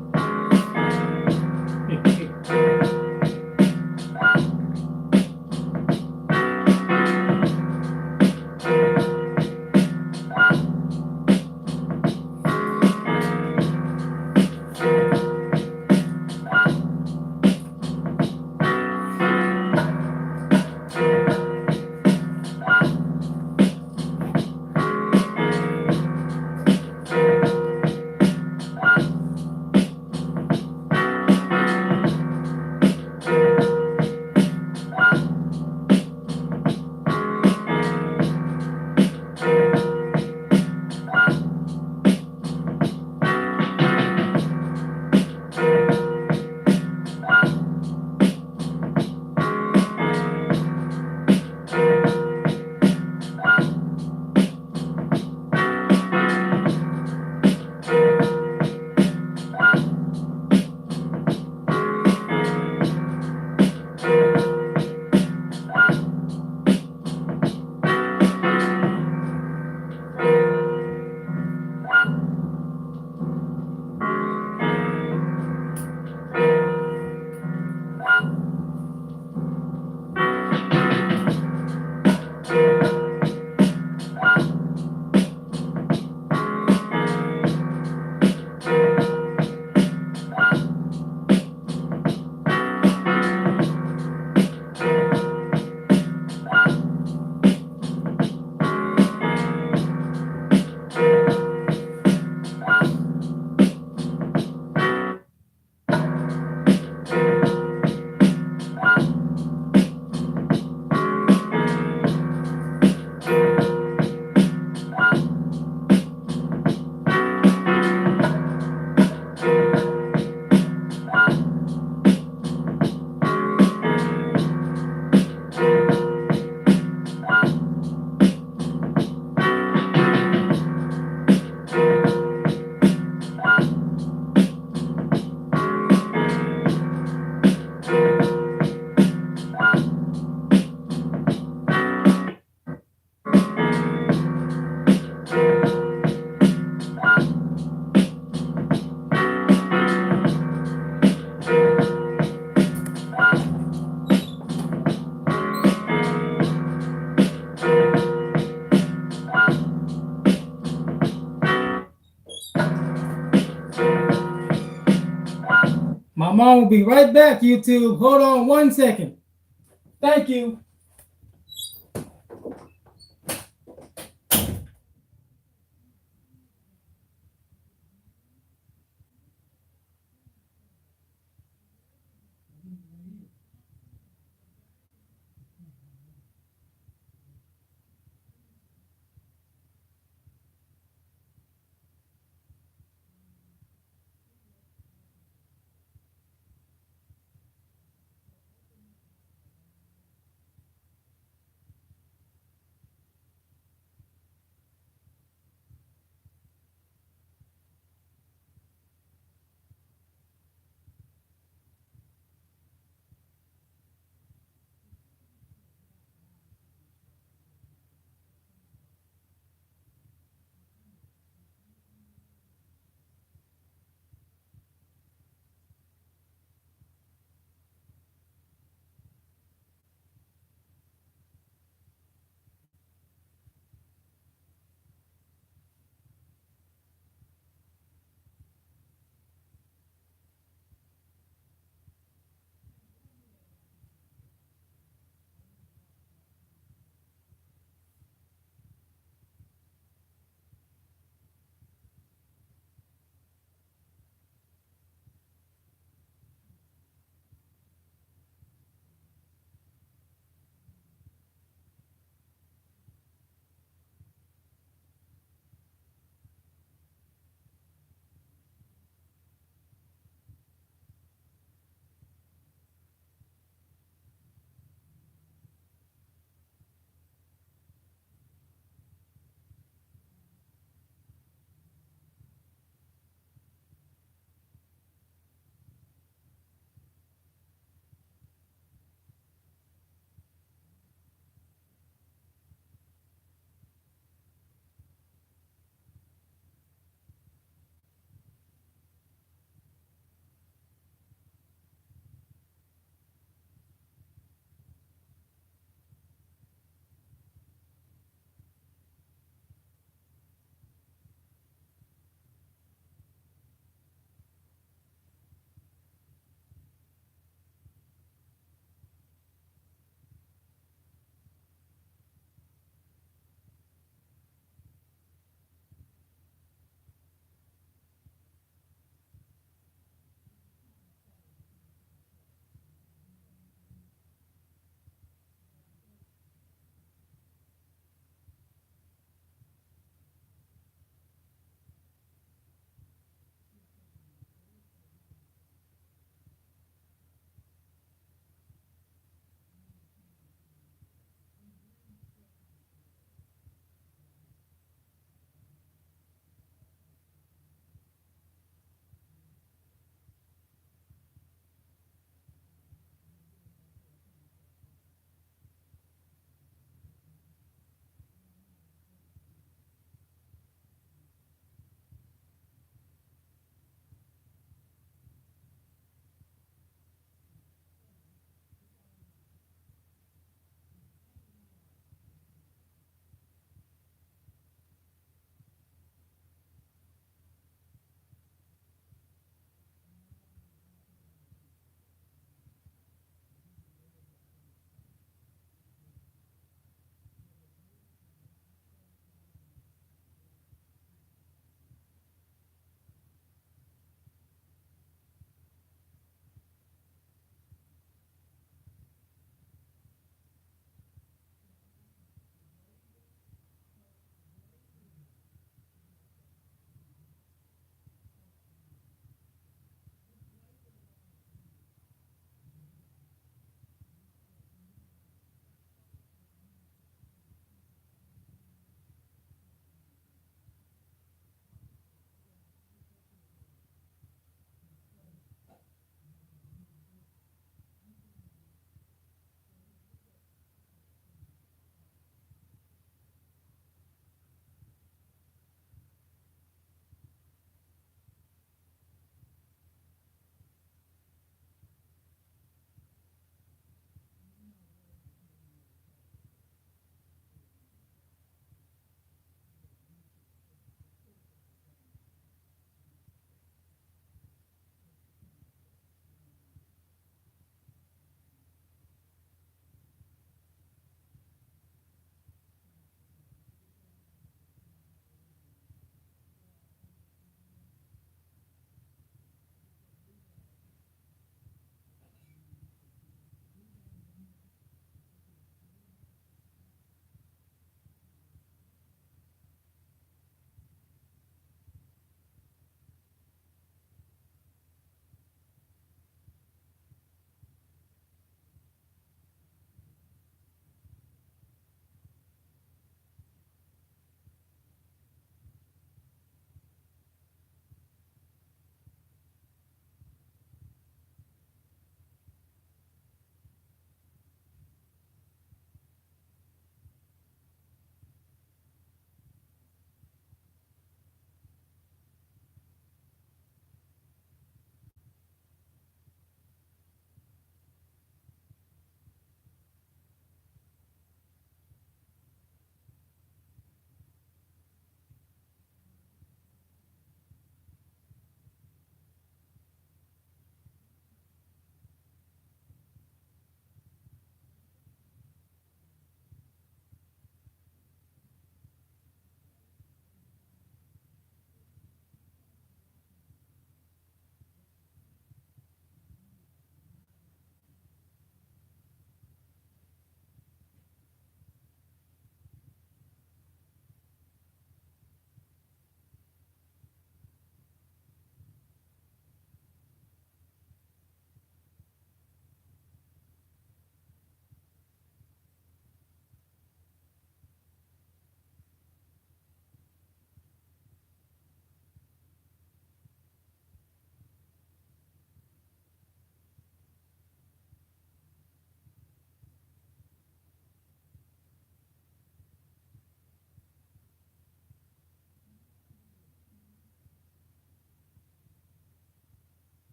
mom will be right back, YouTube. Hold on 1 second. Thank you.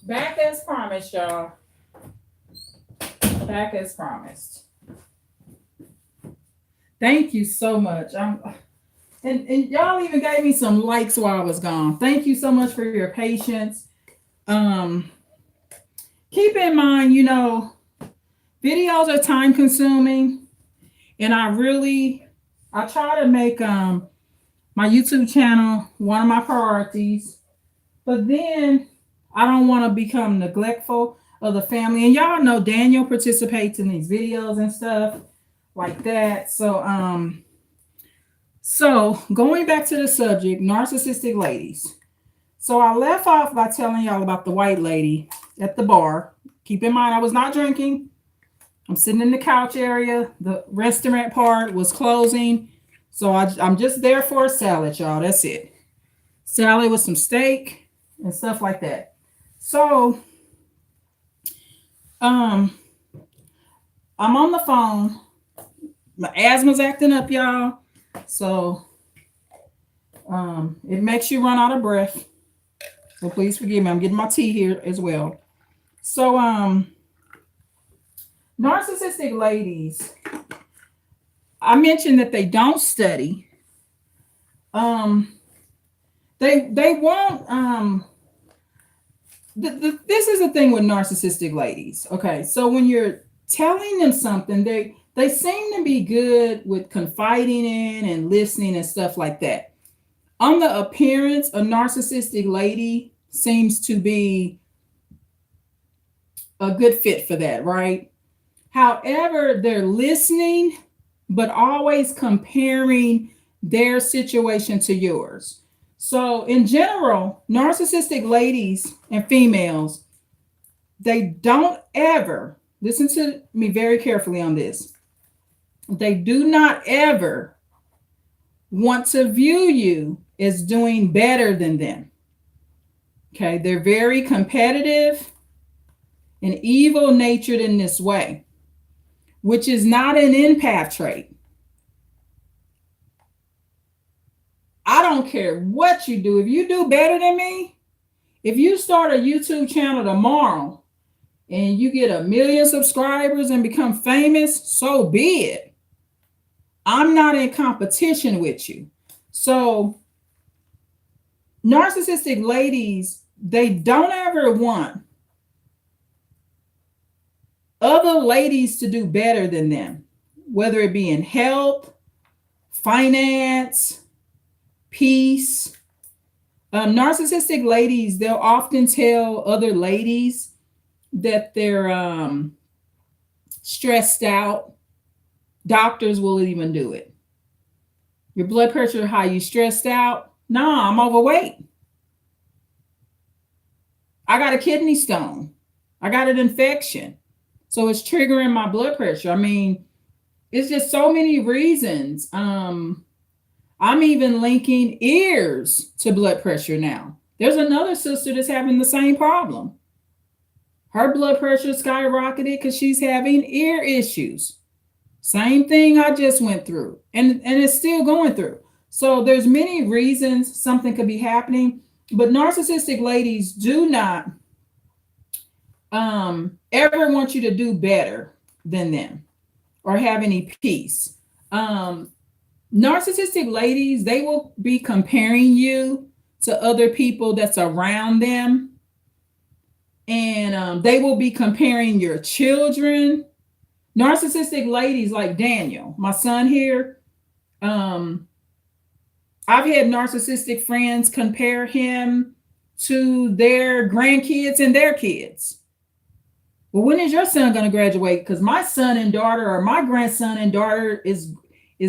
back as promised, y'all. Back as promised. Thank you so much. And y'all even gave me some likes while I was gone. Thank you so much for your patience. Keep in mind, you know, videos are time consuming, and I try to make my YouTube channel one of my priorities, but then I don't want to become neglectful of the family. And y'all know Daniel participates in these videos and stuff like that. So going back to the subject, narcissistic ladies. So I left off by telling y'all about the white lady at the bar. Keep in mind, I was not drinking. I'm sitting in the couch area. The restaurant part was closing. So I'm just there for a salad, y'all. That's it. Salad with some steak and stuff like that. So I'm on the phone. My asthma's acting up, y'all. So it makes you run out of breath. So please forgive me. I'm getting my tea here as well. So narcissistic ladies, I mentioned that they don't study. They won't this is the thing with narcissistic ladies. Okay, so when you're telling them something, they seem to be good with confiding in and listening and stuff like that. On the appearance, a narcissistic lady seems to be a good fit for that, right? However, they're listening, but always comparing their situation to yours. So in general, narcissistic ladies and females, they don't ever, listen to me very carefully on this. They do not ever want to view you as doing better than them. Okay, they're very competitive and evil natured in this way, which is not an empath trait. I don't care what you do. If you do better than me, if you start a YouTube channel tomorrow and you get 1 million subscribers and become famous, so be it. I'm not in competition with you. So narcissistic ladies, they don't ever want other ladies to do better than them, whether it be in health, finance, peace. Narcissistic ladies, they'll often tell other ladies that they're stressed out. Doctors will even do it. Your blood pressure high, you stressed out? Nah, I'm overweight. I got a kidney stone. I got an infection. So it's triggering my blood pressure. I mean, it's just so many reasons. I'm even linking ears to blood pressure now. There's another sister that's having the same problem. Her blood pressure skyrocketed because she's having ear issues. Same thing I just went through, and it's still going through. So there's many reasons something could be happening, but narcissistic ladies do not ever want you to do better than them or have any peace. Narcissistic ladies, they will be comparing you to other people that's around them. And they will be comparing your children. Narcissistic ladies like Daniel, my son here. I've had narcissistic friends compare him to their grandkids and their kids. Well, when is your son going to graduate? Because my son and daughter, or my grandson and daughter is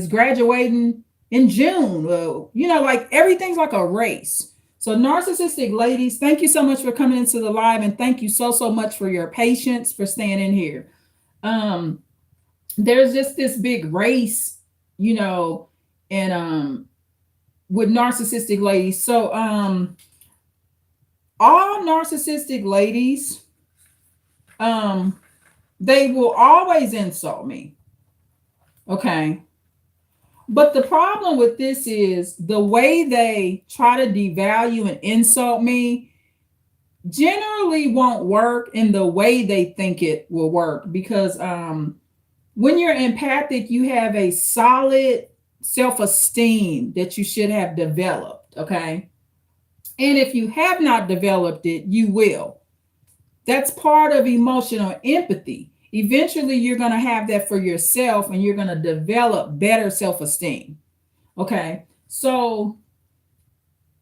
graduating in June. Well, you know, like everything's like a race. So narcissistic ladies, thank you so much for coming into the live, and thank you so much for your patience for staying in here. There's just this big race, you know, and with narcissistic ladies. So all narcissistic ladies, they will always insult me. Okay. But the problem with this is the way they try to devalue and insult me generally won't work in the way they think it will work because when you're empathic, you have a solid self-esteem that you should have developed, okay? And if you have not developed it, you will. That's part of emotional empathy. Eventually, you're going to have that for yourself and you're going to develop better self-esteem, okay? So,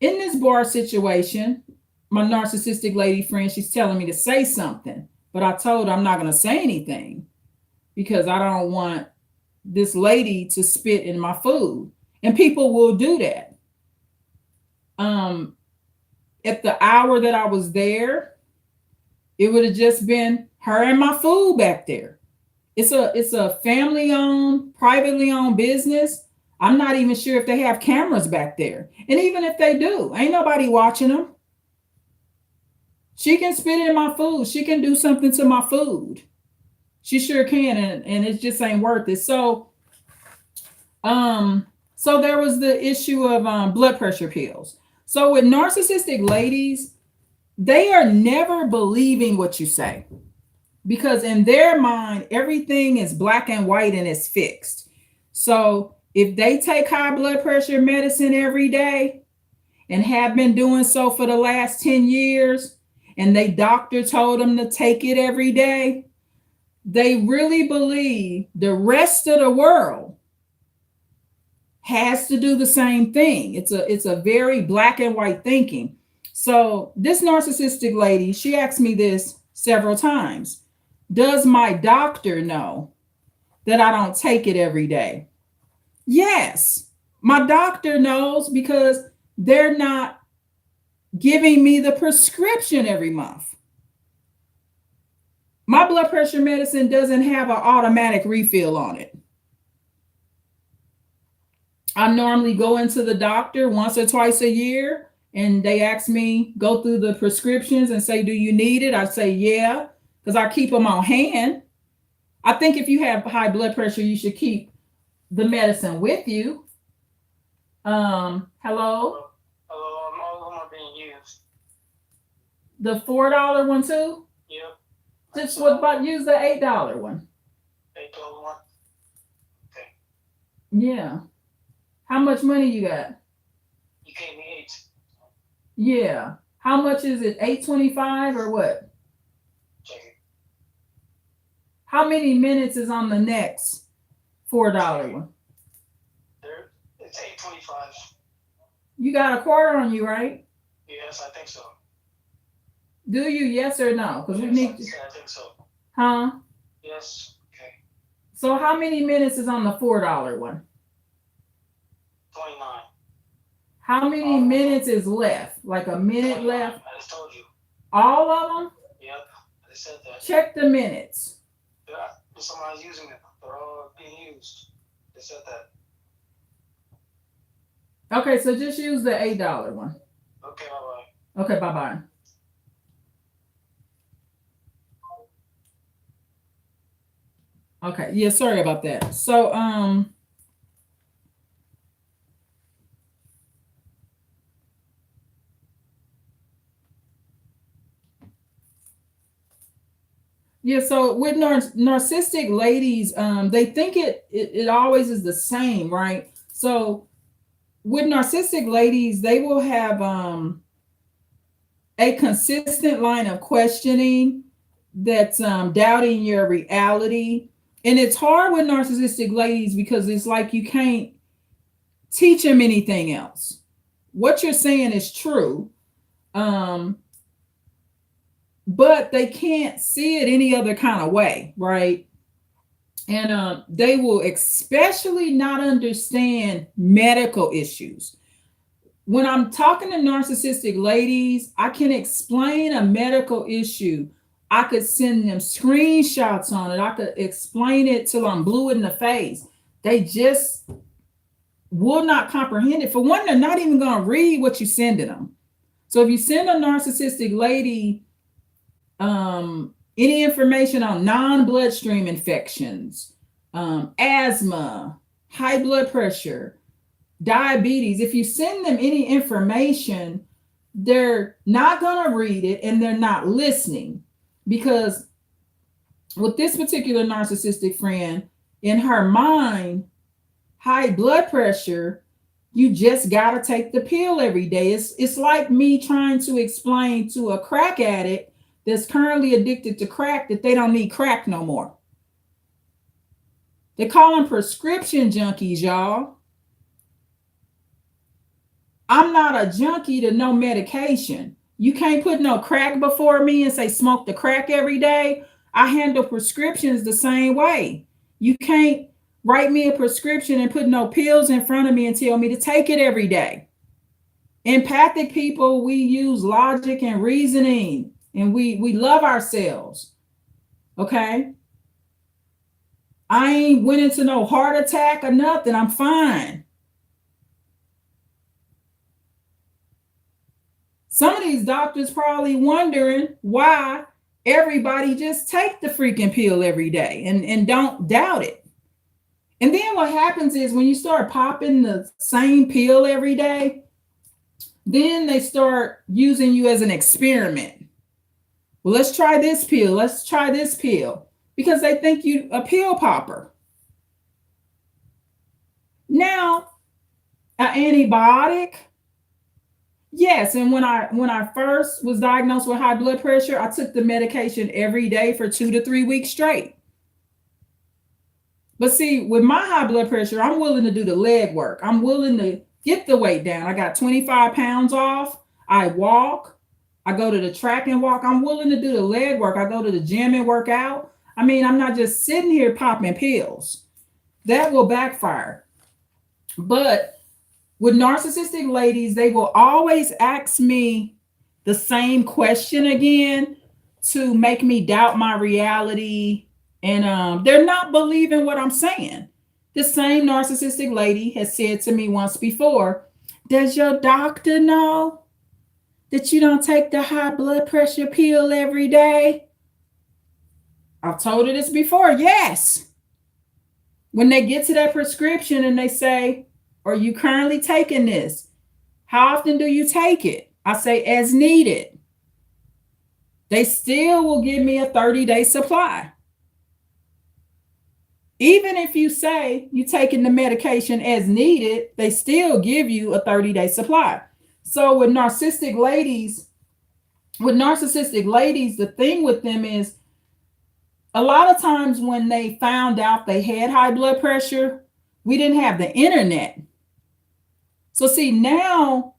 in this bar situation, my narcissistic lady friend, she's telling me to say something, but I told her I'm not going to say anything because I don't want this lady to spit in my food. And people will do that. At the hour that I was there, it would have just been her and my food back there. It's a family owned, privately owned business. I'm not even sure if they have cameras back there. And even if they do, ain't nobody watching them. She can spit in my food. She can do something to my food. She sure can, and it just ain't worth it. So there was the issue of blood pressure pills. So with narcissistic ladies, they are never believing what you say because in their mind, everything is black and white and it's fixed. So if they take high blood pressure medicine every day and have been doing so for the last 10 years, and they doctor told them to take it every day, they really believe the rest of the world has to do the same thing. It's a very black and white thinking. So this narcissistic lady, she asked me this several times. Does my doctor know that I don't take it every day? Yes, my doctor knows because they're not giving me the prescription every month. My blood pressure medicine doesn't have an automatic refill on it. I normally go into the doctor once or twice a year and they ask me, go through the prescriptions and say, do you need it? I say, yeah, because I keep them on hand. I think if you have high blood pressure, you should keep the medicine with you. Hello? Hello, all of them are being used. The $4 one too? Yep. Just what about use the $8 one? $8 one. Okay. Yeah. How much money you got? You gave me 8. Yeah. How much is it? $8.25 or what? Check it. How many minutes is on the next $4 one? It's 8.25. You got a quarter on you, right? Yes, I think so. Do you? Yes or no? Because we Yes, need to. I think so. Huh? Yes. Okay. So how many minutes is on the $4 one? 29. How many minutes is left? Like a minute 29. left? I just told you. All of them? Yep. I said that. Check the minutes. Yeah. Somebody's using it. They're all being used. They said that. Okay, so just use the $8 one. Okay. Bye bye. Okay, bye-bye. Okay, yeah, sorry about that. So, yeah, so with narcissistic ladies, they think it always is the same, right? So with narcissistic ladies, they will have a consistent line of questioning that's doubting your reality. And it's hard with narcissistic ladies because it's like you can't teach them anything else. What you're saying is true. But they can't see it any other kind of way, right? And they will especially not understand medical issues. When I'm talking to narcissistic ladies, I can explain a medical issue. I could send them screenshots on it. I could explain it till I'm blue in the face. They just will not comprehend it. For one, they're not even going to read what you're sending them. So if you send a narcissistic lady any information on non-bloodstream infections, asthma, high blood pressure, diabetes, if you send them any information they're not going to read it and they're not listening. Because with this particular narcissistic friend, in her mind, high blood pressure, you just got to take the pill every day. It's like me trying to explain to a crack addict that's currently addicted to crack that they don't need crack no more. They call them prescription junkies, y'all. I'm not a junkie to no medication. You can't put no crack before me and say smoke the crack every day. I handle prescriptions the same way. You can't write me a prescription and put no pills in front of me and tell me to take it every day. Empathic people, we use logic and reasoning, and we love ourselves. Okay? I ain't went into no heart attack or nothing. I'm fine. Some of these doctors probably wondering why everybody just take the freaking pill every day and don't doubt it. And then what happens is when you start popping the same pill every day, then they start using you as an experiment. Well, let's try this pill. Let's try this pill. Because they think you a pill popper. Now, an antibiotic. Yes, and when I first was diagnosed with high blood pressure, I took the medication every day for 2 to 3 weeks straight. But see, with my high blood pressure, I'm willing to do the leg work. I'm willing to get the weight down. I got 25 pounds off. I walk. I go to the track and walk. I'm willing to do the leg work. I go to the gym and work out. I mean, I'm not just sitting here popping pills. That will backfire. But with narcissistic ladies, they will always ask me the same question again to make me doubt my reality. And they're not believing what I'm saying. The same narcissistic lady has said to me once before, does your doctor know that you don't take the high blood pressure pill every day? I've told her this before. Yes. When they get to that prescription and they say, are you currently taking this? How often do you take it? I say, as needed. They still will give me a 30-day supply. Even if you say you're taking the medication as needed, they still give you a 30-day supply. So with narcissistic ladies, the thing with them is a lot of times when they found out they had high blood pressure, we didn't have the internet. So see, now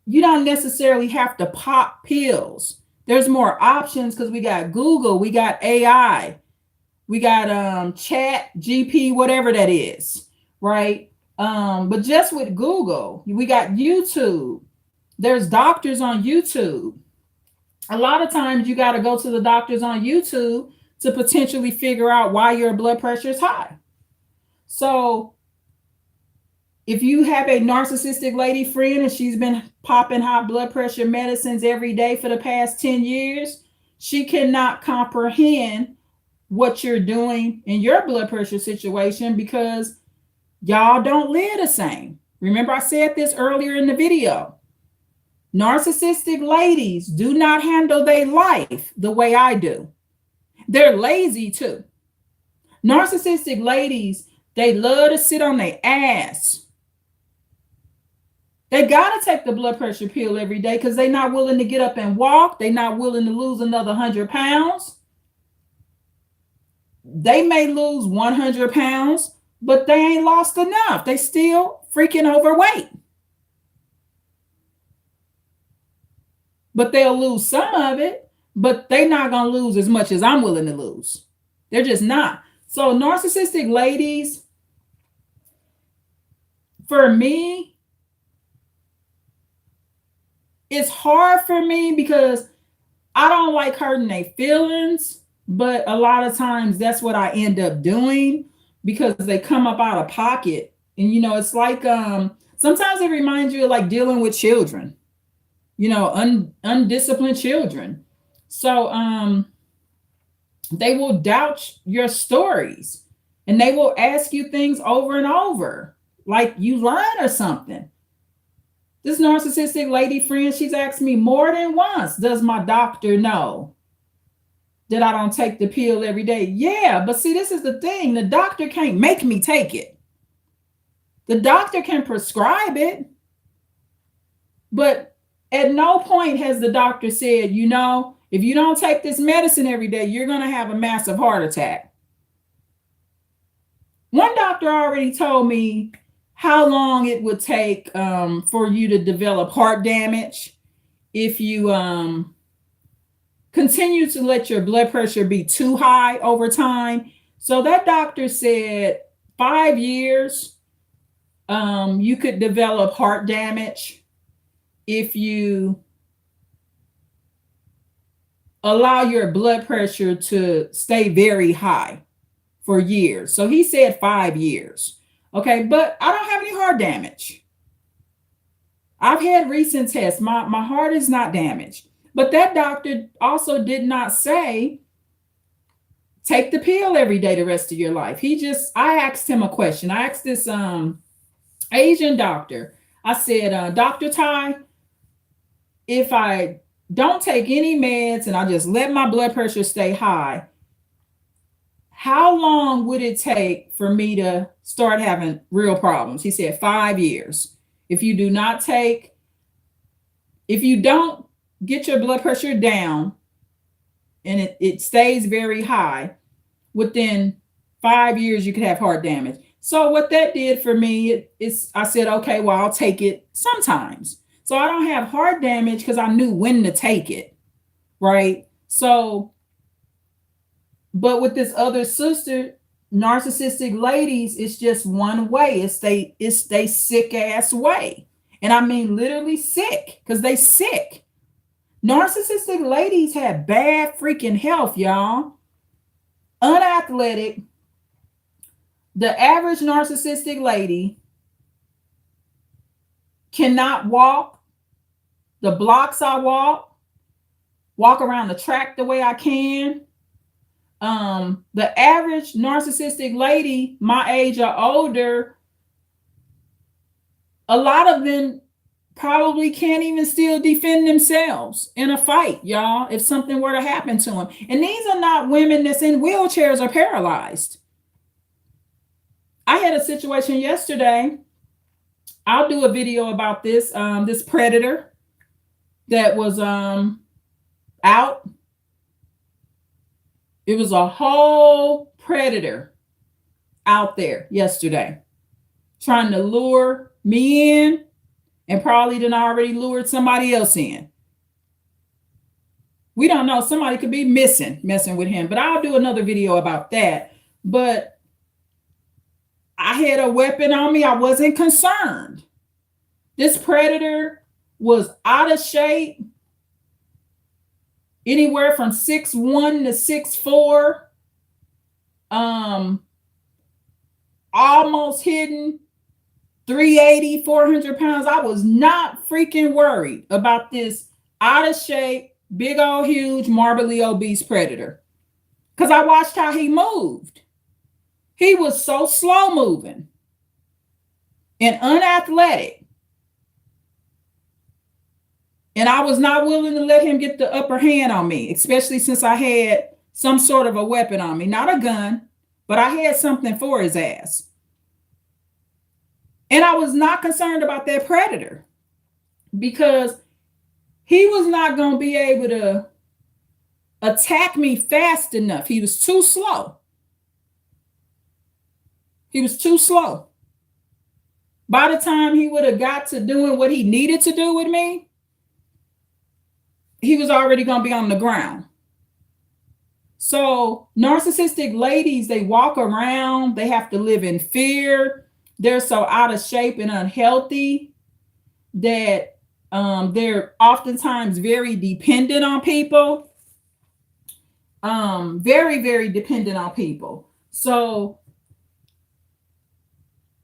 you don't necessarily have to pop pills. There's more options because we got Google, we got AI, we got chat, GP, whatever that is, right? But just with Google, we got YouTube. There's doctors on YouTube. A lot of times you got to go to the doctors on YouTube to potentially figure out why your blood pressure is high. So if you have a narcissistic lady friend and she's been popping high blood pressure medicines every day for the past 10 years, she cannot comprehend what you're doing in your blood pressure situation because y'all don't live the same. Remember, I said this earlier in the video. Narcissistic ladies do not handle their life the way I do. They're lazy too. Narcissistic ladies, they love to sit on their ass. They got to take the blood pressure pill every day because they're not willing to get up and walk. They're not willing to lose another 100 pounds. They may lose 100 pounds, but they ain't lost enough. They still freaking overweight. But they'll lose some of it, but they're not going to lose as much as I'm willing to lose. They're just not. So narcissistic ladies, for me, it's hard for me because I don't like hurting their feelings, but a lot of times that's what I end up doing because they come up out of pocket. And, you know, it's like sometimes it reminds you of like dealing with children, you know, undisciplined children. So they will doubt your stories and they will ask you things over and over, like you lying or something. This narcissistic lady friend, she's asked me more than once, does my doctor know that I don't take the pill every day? Yeah, but see, this is the thing. The doctor can't make me take it. The doctor can prescribe it, but at no point has the doctor said, you know, if you don't take this medicine every day, you're going to have a massive heart attack. One doctor already told me how long it would take for you to develop heart damage if you continue to let your blood pressure be too high over time. So that doctor said 5 years, you could develop heart damage if you allow your blood pressure to stay very high for years. So he said 5 years. Okay, but I don't have any heart damage. I've had recent tests. My heart is not damaged. But that doctor also did not say, take the pill every day the rest of your life. I asked him a question. I asked this Asian doctor. I said, Dr. Tai, if I don't take any meds and I just let my blood pressure stay high, how long would it take for me to start having real problems? He said 5 years. If you don't get your blood pressure down and it stays very high, within 5 years, you could have heart damage. So what that did for me is I said, okay, well, I'll take it sometimes. So I don't have heart damage because I knew when to take it, right? So, but with this other sister, narcissistic ladies, it's just one way. It's they sick ass way. And I mean literally sick, because they sick. Narcissistic ladies have bad freaking health, y'all. Unathletic. The average narcissistic lady cannot walk the blocks I walk around the track the way I can. The average narcissistic lady, my age or older, a lot of them probably can't even still defend themselves in a fight, y'all, if something were to happen to them. And these are not women that's in wheelchairs or paralyzed. I had a situation yesterday. I'll do a video about this, this predator that was out. It was a whole predator out there yesterday trying to lure me in, and probably done already lured somebody else in. We don't know. Somebody could be messing with him, but I'll do another video about that. But I had a weapon on me. I wasn't concerned. This predator was out of shape, anywhere from 6'1" to 6'4", almost hidden, 380, 400 pounds. I was not freaking worried about this out of shape, big old, huge, morbidly obese predator, because I watched how he moved. He was so slow moving and unathletic. And I was not willing to let him get the upper hand on me, especially since I had some sort of a weapon on me, not a gun, but I had something for his ass. And I was not concerned about that predator because he was not going to be able to attack me fast enough. He was too slow. He was too slow. By the time he would have got to doing what he needed to do with me, he was already going to be on the ground. So narcissistic ladies, they walk around, they have to live in fear. They're so out of shape and unhealthy that they're oftentimes very dependent on people. Very, very dependent on people. So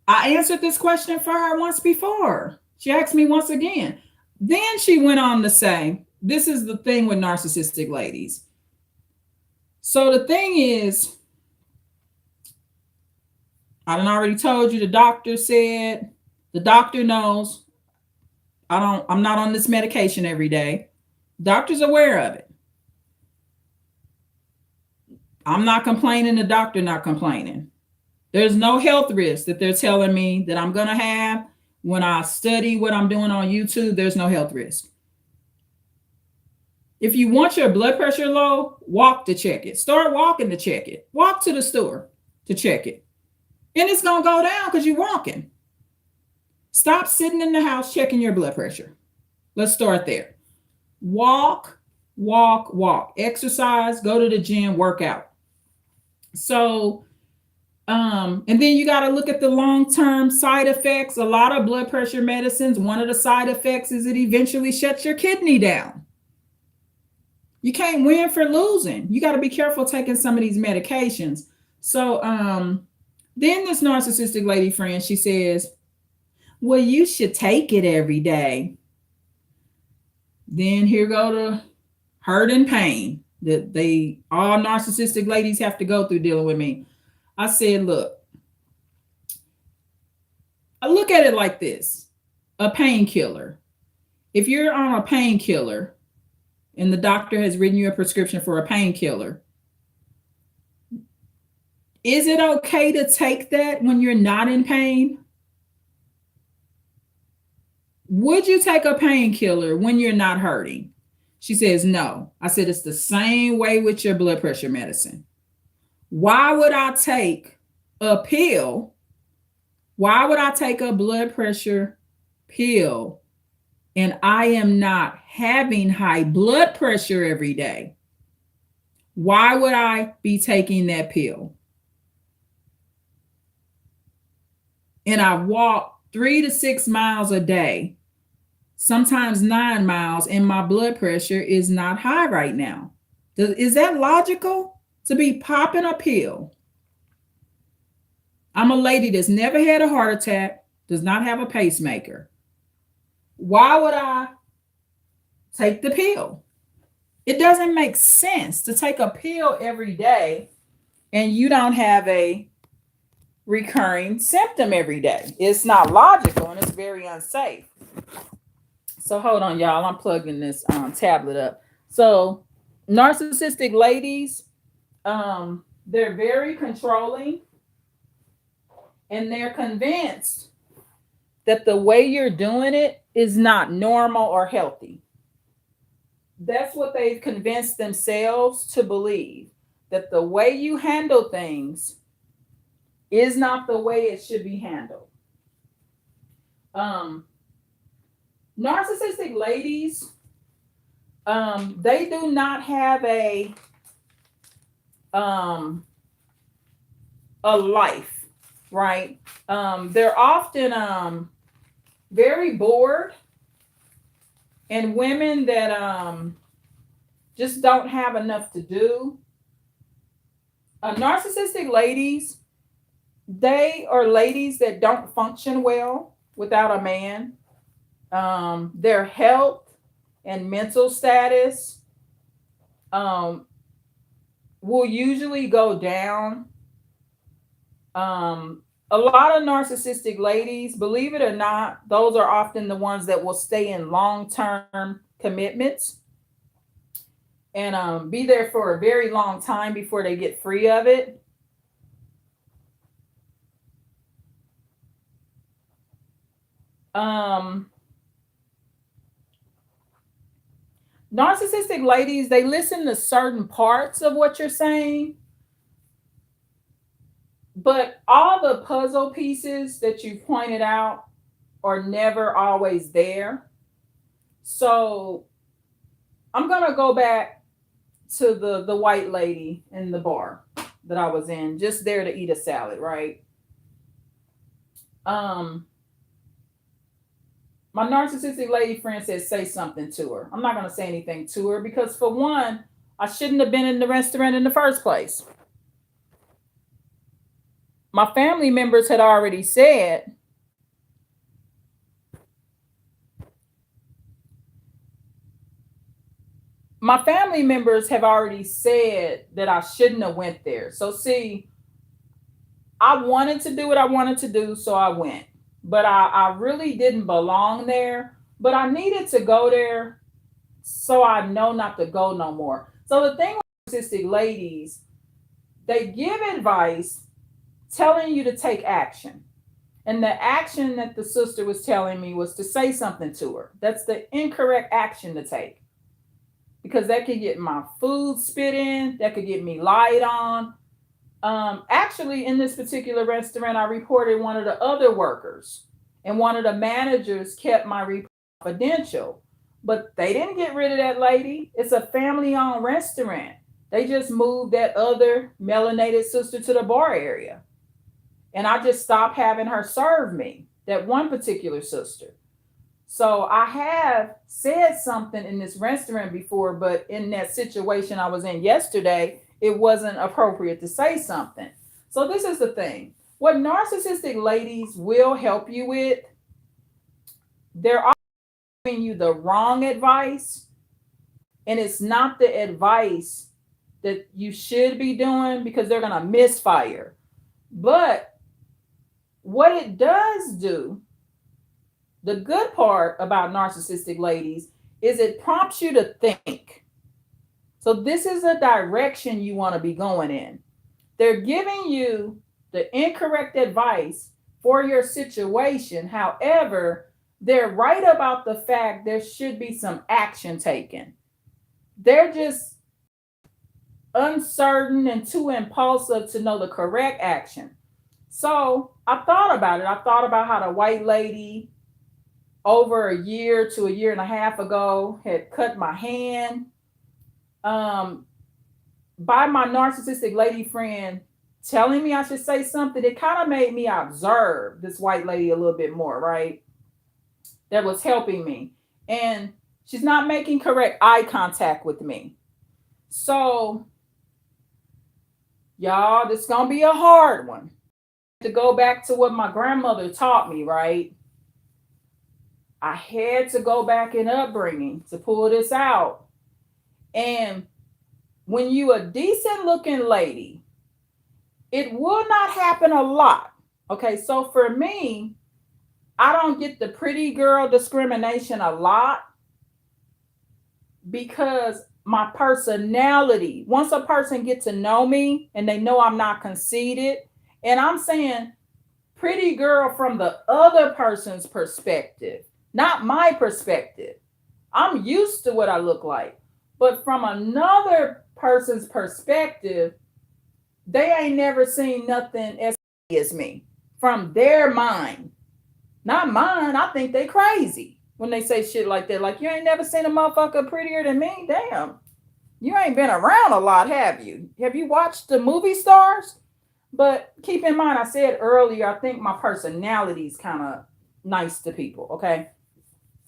I answered this question for her once before. She asked me once again. Then she went on to say, this is the thing with narcissistic ladies. So the thing is, I done already told you, the doctor said, the doctor knows I'm not on this medication every day. Doctor's aware of it. I'm not complaining, the doctor not complaining. There's no health risk that they're telling me that I'm going to have when I study what I'm doing on YouTube. There's no health risk. If you want your blood pressure low, walk to check it. Start walking to check it. Walk to the store to check it. And it's going to go down because you're walking. Stop sitting in the house checking your blood pressure. Let's start there. Walk, walk, walk. Exercise, go to the gym, work out. So, and then you got to look at the long-term side effects. A lot of blood pressure medicines, one of the side effects is it eventually shuts your kidney down. You can't win for losing. You got to be careful taking some of these medications. So, then this narcissistic lady friend, she says, well, you should take it every day. Then here go the hurt and pain that all narcissistic ladies have to go through dealing with me. I said, look, I look at it like this, a painkiller. If you're on a painkiller and the doctor has written you a prescription for a painkiller, is it okay to take that when you're not in pain? Would you take a painkiller when you're not hurting? She says, no. I said, it's the same way with your blood pressure medicine. Why would I take a pill? Why would I take a blood pressure pill and I am not having high blood pressure every day? Why would I be taking that pill? And I walk 3 to 6 miles a day, sometimes 9 miles, and my blood pressure is not high right now. Is that logical to be popping a pill? I'm a lady that's never had a heart attack, does not have a pacemaker. Why would I take the pill? It doesn't make sense to take a pill every day and you don't have a recurring symptom every day. It's not logical and it's very unsafe. So hold on, y'all. I'm plugging this tablet up. So narcissistic ladies, they're very controlling and they're convinced that the way you're doing it is not normal or healthy. That's what they've convinced themselves to believe, that the way you handle things is not the way it should be handled. Narcissistic ladies, they do not have a life, right? They're often very bored, and women that just don't have enough to do. Narcissistic ladies, they are ladies that don't function well without a man. Their health and mental status will usually go down. A lot of narcissistic ladies, believe it or not, those are often the ones that will stay in long-term commitments and be there for a very long time before they get free of it. Narcissistic ladies, they listen to certain parts of what you're saying, but all the puzzle pieces that you pointed out are never always there. So I'm going to go back to the white lady in the bar that I was in, just there to eat a salad, right? My narcissistic lady friend said, say something to her. I'm not going to say anything to her because, for one, I shouldn't have been in the restaurant in the first place. My family members had already said, that I shouldn't have went there. So see, I wanted to do what I wanted to do, so I went. But I really didn't belong there. but I needed to go there so I know not to go no more. So the thing with narcissistic ladies, they give advice telling you to take action. And the action that the sister was telling me was to say something to her. That's the incorrect action to take, because that could get my food spit in, that could get me lied on. Actually, in this particular restaurant, I reported one of the other workers, and one of the managers kept my report confidential. But they didn't get rid of that lady. It's a family owned restaurant. They just moved that other melanated sister to the bar area. And I just stopped having her serve me, that one particular sister. So I have said something in this restaurant before, but in that situation I was in yesterday, it wasn't appropriate to say something. So this is the thing. What narcissistic ladies will help you with, they're often giving you the wrong advice, and it's not the advice that you should be doing, because they're going to misfire. But what it does do, the good part about narcissistic ladies, is it prompts you to think. So this is a direction you want to be going in. They're giving you the incorrect advice for your situation. However, they're right about the fact there should be some action taken. They're just uncertain and too impulsive to know the correct action. So I thought about it. I thought about how the white lady over a year to a year and a half ago had cut my hand, by my narcissistic lady friend telling me I should say something. It kind of made me observe this white lady a little bit more, right? That was helping me. And she's not making correct eye contact with me. So, y'all, this is going to be a hard one. To go back to what my grandmother taught me, right? I had to go back in upbringing to pull this out. And when you a decent looking lady, it will not happen a lot. Okay, so for me, I don't get the pretty girl discrimination a lot, because my personality, once a person gets to know me and they know I'm not conceited, and I'm saying pretty girl from the other person's perspective, not my perspective. I'm used to what I look like. But from another person's perspective, they ain't never seen nothing as me from their mind. Not mine. I think they crazy when they say shit like that. Like, you ain't never seen a motherfucker prettier than me? Damn. You ain't been around a lot, have you? Have you watched the movie stars? But keep in mind, I said earlier, I think my personality is kind of nice to people, okay?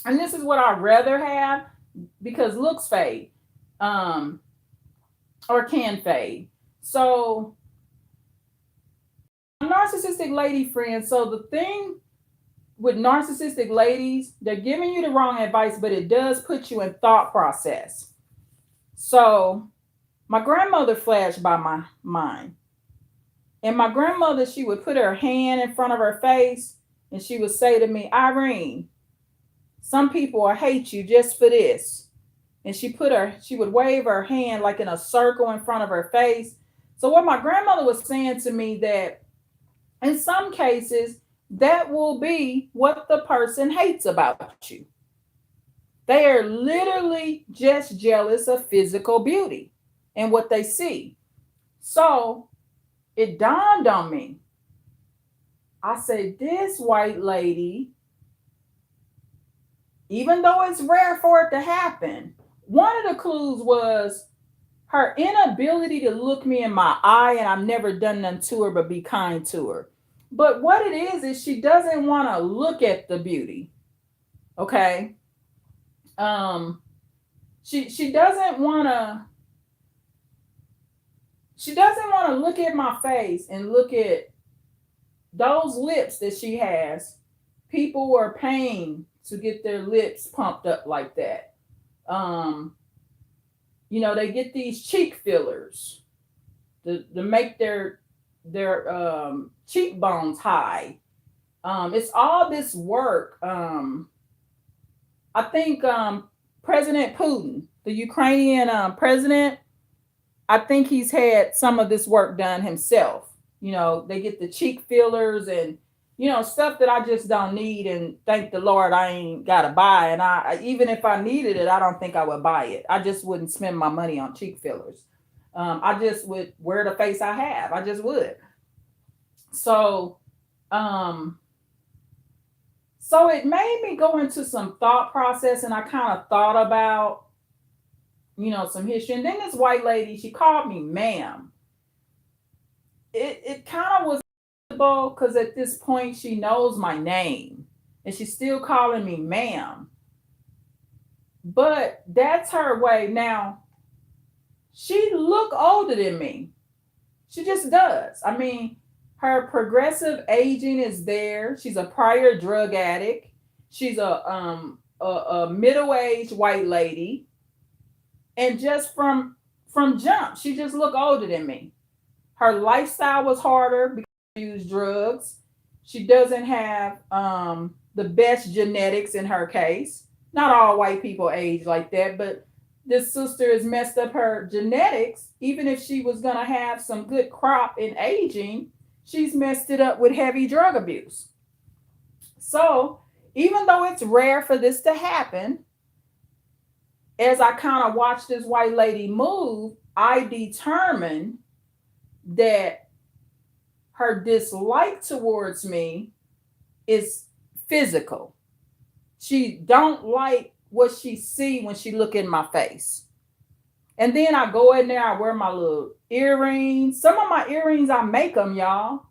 And this is what I'd rather have, because looks fade, or can fade. So, narcissistic lady friends. So the thing with narcissistic ladies, they're giving you the wrong advice, but it does put you in thought process. So my grandmother flashed by my mind. And my grandmother, she would put her hand in front of her face and she would say to me, Irene, some people will hate you just for this. And she would wave her hand like in a circle in front of her face. So what my grandmother was saying to me, that in some cases, that will be what the person hates about you. They are literally just jealous of physical beauty and what they see. So it dawned on me. I said, this white lady, even though it's rare for it to happen, one of the clues was her inability to look me in my eye, and I've never done nothing to her but be kind to her. But what it is she doesn't want to look at the beauty. Okay. She doesn't want to look at my face and look at those lips that she has. People are paying to get their lips pumped up like that. They get these cheek fillers to make their cheekbones high. It's all this work. I think President Putin, the Ukrainian president, I think he's had some of this work done himself. You know, they get the cheek fillers and, you know, stuff that I just don't need. And thank the Lord I ain't got to buy. And even if I needed it, I don't think I would buy it. I just wouldn't spend my money on cheek fillers. I just would wear the face I have. I just would. So, so it made me go into some thought process, and I kind of thought about, you know, some history. And then this white lady, she called me ma'am. It kind of was because at this point she knows my name and she's still calling me ma'am. But that's her way. Now, she look older than me. She just does. I mean, her progressive aging is there. She's a prior drug addict. She's a middle-aged white lady. And just from jump, she just looked older than me. Her lifestyle was harder because she used drugs. She doesn't have the best genetics in her case. Not all white people age like that, but this sister has messed up her genetics. Even if she was going to have some good crop in aging, she's messed it up with heavy drug abuse. So even though it's rare for this to happen, as I kind of watch this white lady move, I determined that her dislike towards me is physical. She don't like what she see when she look in my face. And then I go in there, I wear my little earrings. Some of my earrings, I make them, y'all.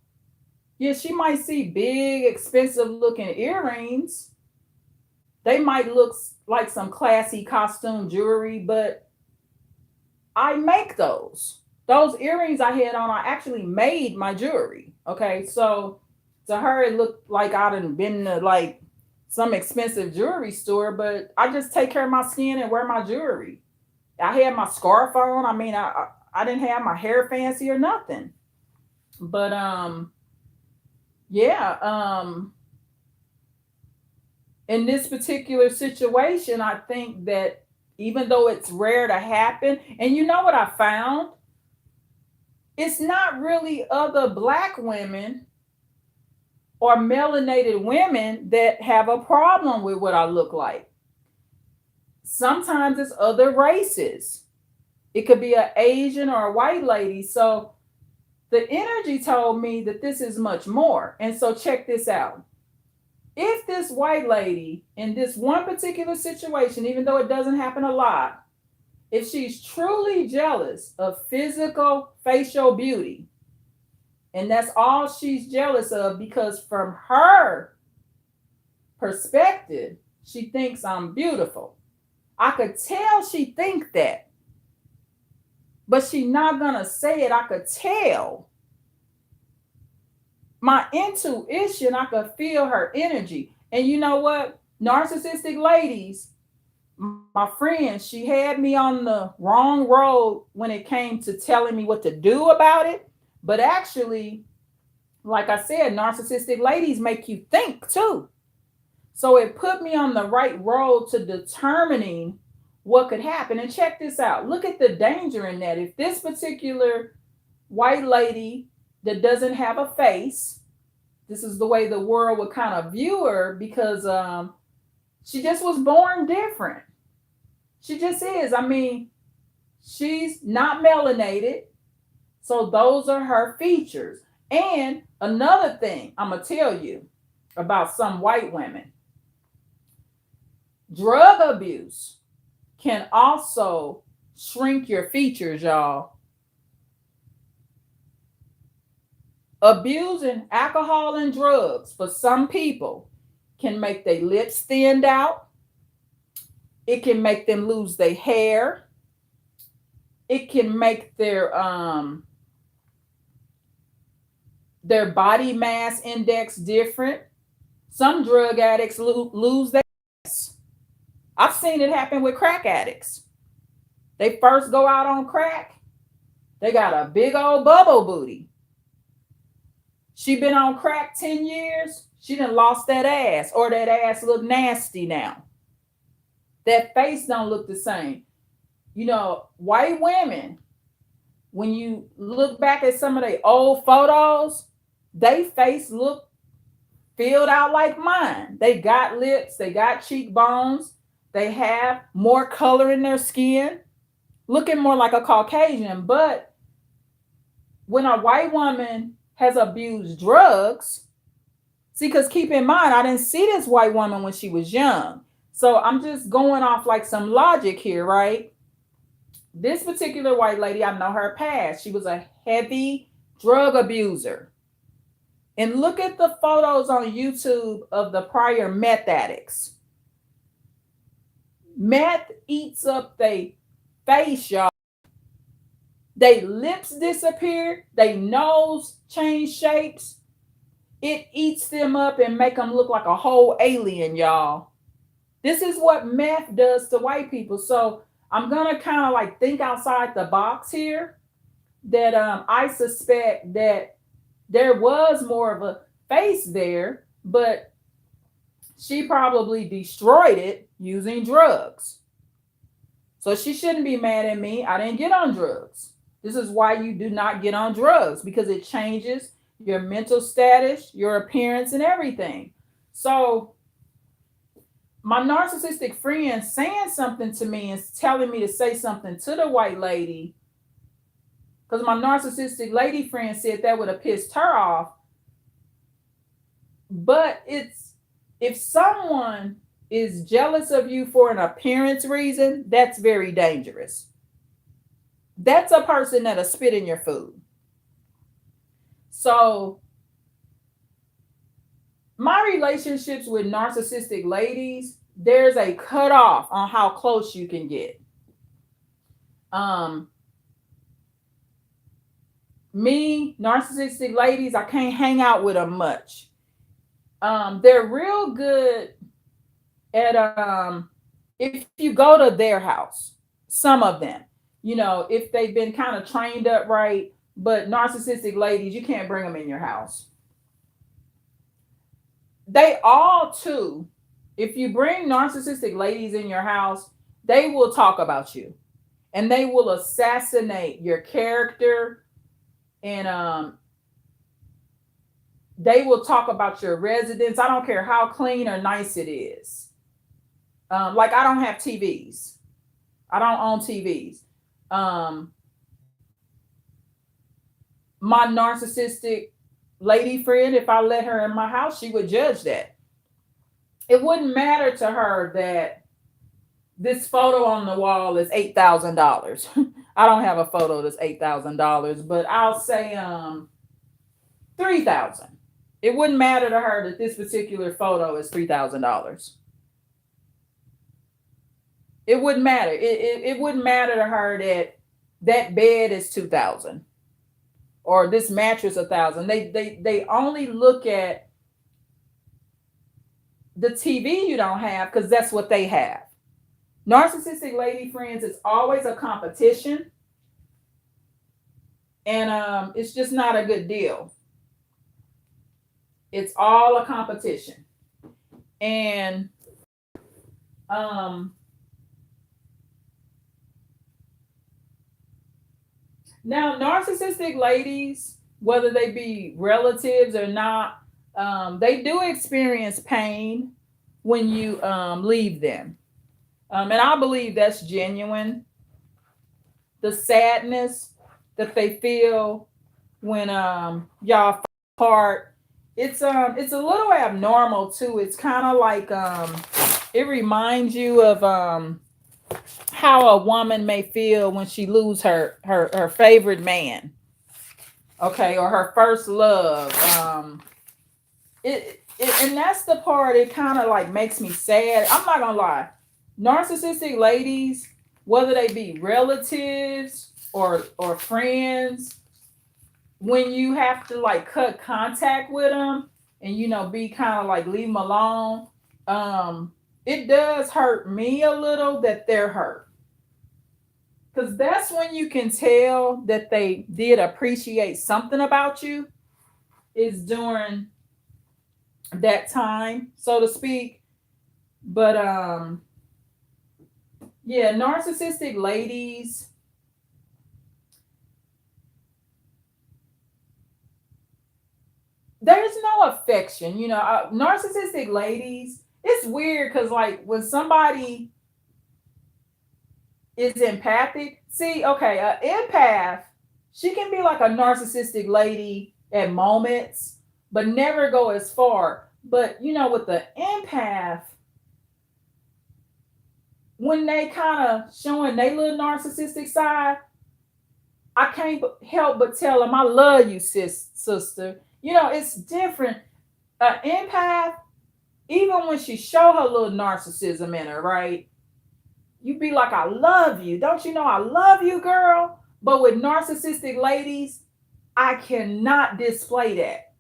Yeah, she might see big, expensive looking earrings. They might look like some classy costume jewelry, but I make those. Those earrings I had on, I actually made my jewelry. Okay, so to her, it looked like I'd been to like some expensive jewelry store, but I just take care of my skin and wear my jewelry. I had my scarf on. I mean, I didn't have my hair fancy or nothing. But in this particular situation, I think that even though it's rare to happen, and you know what I found? It's not really other Black women or melanated women that have a problem with what I look like. Sometimes it's other races. It could be an Asian or a white lady. So the energy told me that this is much more. And so check this out. If this white lady in this one particular situation, even though it doesn't happen a lot, if she's truly jealous of physical facial beauty, and that's all she's jealous of because from her perspective, she thinks I'm beautiful. I could tell she thinks that, but she's not gonna say it. I could tell. My intuition, I could feel her energy. And you know what? Narcissistic ladies, my friend, she had me on the wrong road when it came to telling me what to do about it. But actually, like I said, narcissistic ladies make you think too. So it put me on the right road to determining what could happen. And check this out. Look at the danger in that. If this particular white lady that doesn't have a face, this is the way the world would kind of view her because she just was born different. She just is. I mean, she's not melanated. So those are her features. And another thing I'm going to tell you about some white women. Drug abuse can also shrink your features, y'all. Abusing alcohol and drugs for some people can make their lips stand out. It can make them lose their hair. It can make their body mass index different. Some drug addicts lose their ass. I've seen it happen with crack addicts. They first go out on crack. They got a big old bubble booty. She been on crack 10 years. She done lost that ass, or that ass look nasty now. that face don't look the same. You know, white women, when you look back at some of their old photos, they face look filled out like mine. They got lips, they got cheekbones, they have more color in their skin, looking more like a Caucasian. But when a white woman has abused drugs, see, because keep in mind, I didn't see this white woman when she was young. So I'm just going off like some logic here, right? This particular white lady, I know her past. She was a heavy drug abuser. And look at the photos on YouTube of the prior meth addicts. Meth eats up their face, y'all. They lips disappear, they nose change shapes. It eats them up and make them look like a whole alien, y'all. This is what meth does to white people. So I'm gonna kind of like think outside the box here. That I suspect that there was more of a face there, but she probably destroyed it using drugs. So she shouldn't be mad at me. I didn't get on drugs. This is why you do not get on drugs, because it changes your mental status, your appearance, and everything. So my narcissistic friend saying something to me and telling me to say something to the white lady, because my narcissistic lady friend said that would have pissed her off. But it's, if someone is jealous of you for an appearance reason, that's very dangerous. That's a person that'll spit in your food. So my relationships with narcissistic ladies, there's a cutoff on how close you can get. Me, narcissistic ladies, I can't hang out with them much. They're real good at if you go to their house, some of them, you know, if they've been kind of trained up right. But narcissistic ladies, you can't bring them in your house. They all too, if you bring narcissistic ladies in your house, they will talk about you and they will assassinate your character, and they will talk about your residence. I don't care how clean or nice it is. Like, I don't have TVs. I don't own TVs. My narcissistic lady friend, if I let her in my house, she would judge that. It wouldn't matter to her that this photo on the wall is $8,000. I don't have a photo that's $8,000, but I'll say $3,000. It wouldn't matter to her that this particular photo is $3,000. It wouldn't matter. It wouldn't matter to her that that bed is $2,000 or this mattress $1,000. They only look at the TV you don't have because that's what they have. Narcissistic lady friends, it's always a competition, and it's just not a good deal. It's all a competition. And now narcissistic ladies, whether they be relatives or not, they do experience pain when you leave them. And I believe that's genuine. The sadness that they feel when y'all part, it's a little abnormal too. It's kind of like it reminds you of how a woman may feel when she lose her favorite man, okay, or her first love. And that's the part, it kind of like makes me sad. I'm not gonna lie. Narcissistic ladies, whether they be relatives or friends, when you have to like cut contact with them and be kind of like leave them alone, it does hurt me a little that they're hurt, because that's when you can tell that they did appreciate something about you, is during that time, so to speak. But Yeah, narcissistic ladies, there's no affection. Narcissistic ladies, it's weird because, like, when somebody is empathic, see, okay, an empath, she can be like a narcissistic lady at moments, but never go as far. But, with the empath, when they kind of showing their little narcissistic side, I can't help but tell them, I love you, sister. It's different. An empath, even when she show her little narcissism in her, right? You be like, I love you. Don't you know I love you, girl? But with narcissistic ladies, I cannot display that.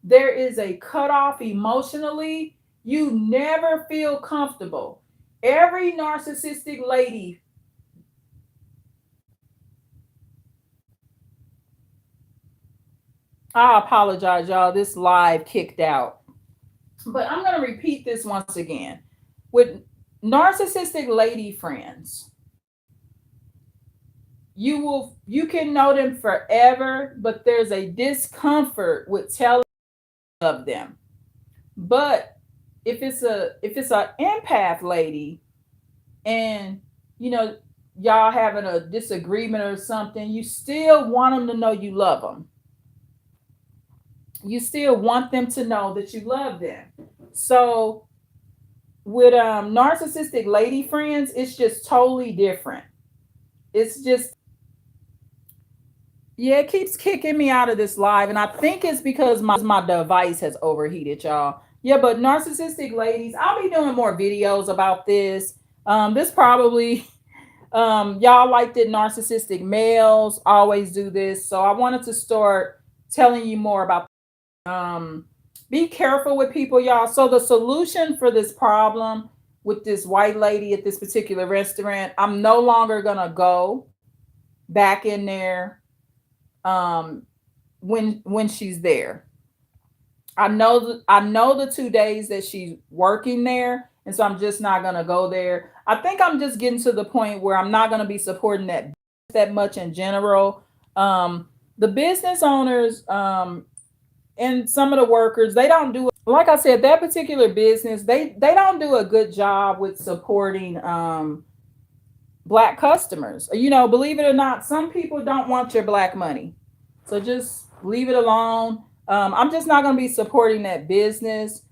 There is a cutoff emotionally. You never feel comfortable. Every narcissistic lady, I apologize, y'all. This live kicked out. But I'm going to repeat this once again. With narcissistic lady friends, you can know them forever, but there's a discomfort with telling of them. But if it's a empath lady, and you know y'all having a disagreement or something, you still want them to know you love them. You still want them to know that you love them. So with narcissistic lady friends, it's just totally different. It's just, yeah, it keeps kicking me out of this live, and I think it's because my device has overheated, y'all. Yeah, but narcissistic ladies, I'll be doing more videos about this. This probably y'all liked it. Narcissistic males always do this, so I wanted to start telling you more about. Um, be careful with people, y'all. So the solution for this problem with this white lady at this particular restaurant, I'm no longer gonna go back in there um when she's there. I know the 2 days that she's working there, and so I'm just not gonna go there. I think I'm just getting to the point where I'm not gonna be supporting that much in general. The business owners and some of the workers, they don't do, like I said, that particular business, they don't do a good job with supporting black customers. Believe it or not, some people don't want your black money. So just leave it alone. I'm just not going to be supporting that business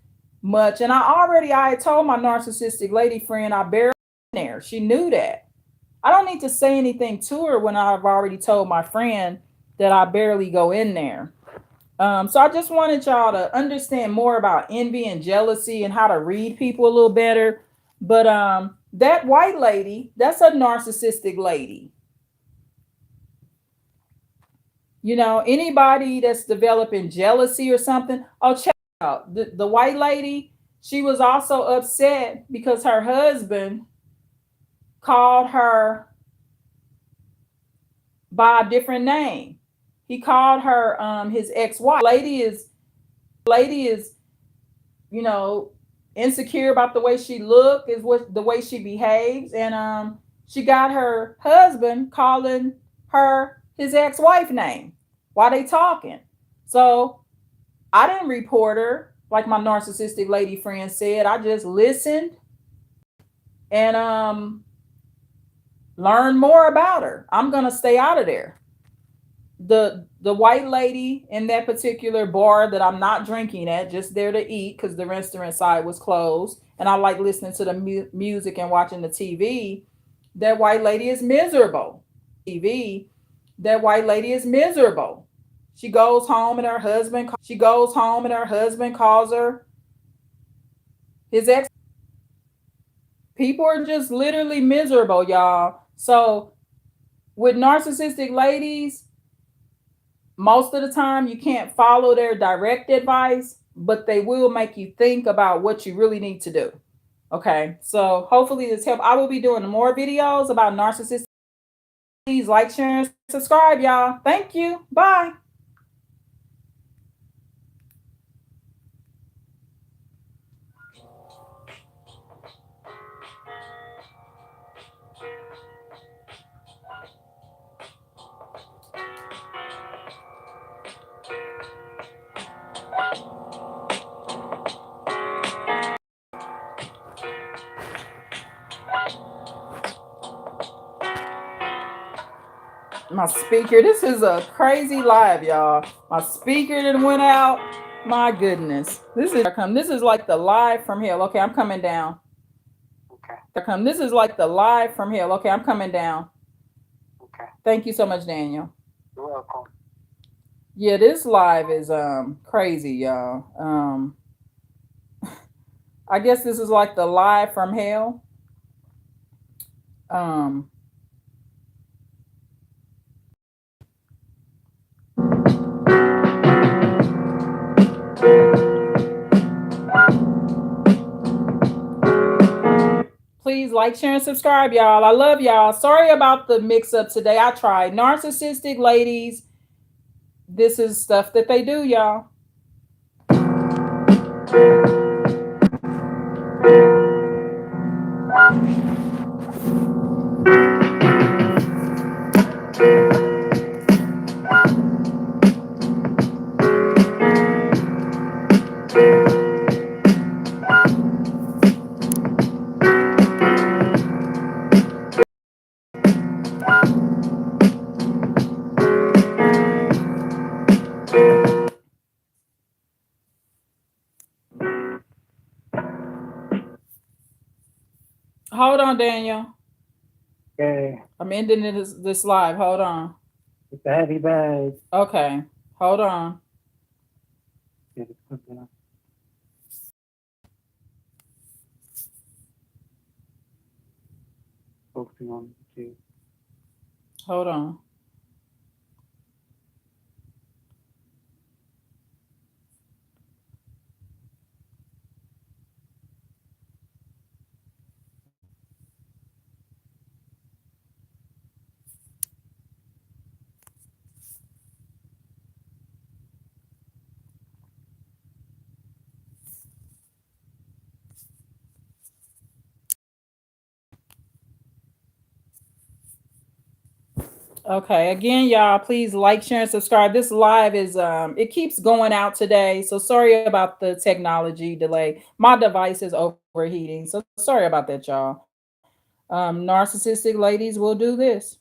much. And I told my narcissistic lady friend I barely in there. She knew that. I don't need to say anything to her when I've already told my friend that I barely go in there. So I just wanted y'all to understand more about envy and jealousy and how to read people a little better. But that white lady, that's a narcissistic lady. Anybody that's developing jealousy or something, oh, check out the white lady. She was also upset because her husband called her by a different name. He called her his ex-wife. Lady is you know insecure about the way she look, is what the way she behaves, and she got her husband calling her his ex-wife name while they talking. So I didn't report her like my narcissistic lady friend said. I just listened and learned more about her. I'm gonna stay out of there. The white lady in that particular bar that I'm not drinking at, just there to eat because the restaurant side was closed, and I like listening to the music and watching the TV. That white lady is miserable. That white lady is miserable. She goes home and her husband calls her his ex. People are just literally miserable, y'all. So with narcissistic ladies, most of the time you can't follow their direct advice, but they will make you think about what you really need to do. Okay, so hopefully this helped. I will be doing more videos about narcissistic. Please like, share, and subscribe, y'all. Thank you. Bye. My speaker. This is a crazy live, y'all. My speaker that went out. My goodness. This is like the live from hell. Okay, I'm coming down. Okay. This is like the live from hell. Okay, I'm coming down. Okay. Thank you so much, Daniel. You're welcome. Yeah, this live is crazy, y'all. I guess this is like the live from hell. Um Please like, share, and subscribe, y'all. I love y'all. Sorry about the mix up today. I tried. Narcissistic ladies. This is stuff that they do, y'all. Hold on, Daniel. Okay. I'm ending this live. Hold on. It's a heavy bag. Okay. Hold on. Focusing on the Hold on. Okay, again, y'all, please like, share, and subscribe. This live is it keeps going out today. So sorry about the technology delay. My device is overheating. So sorry about that, y'all. Narcissistic ladies will do this.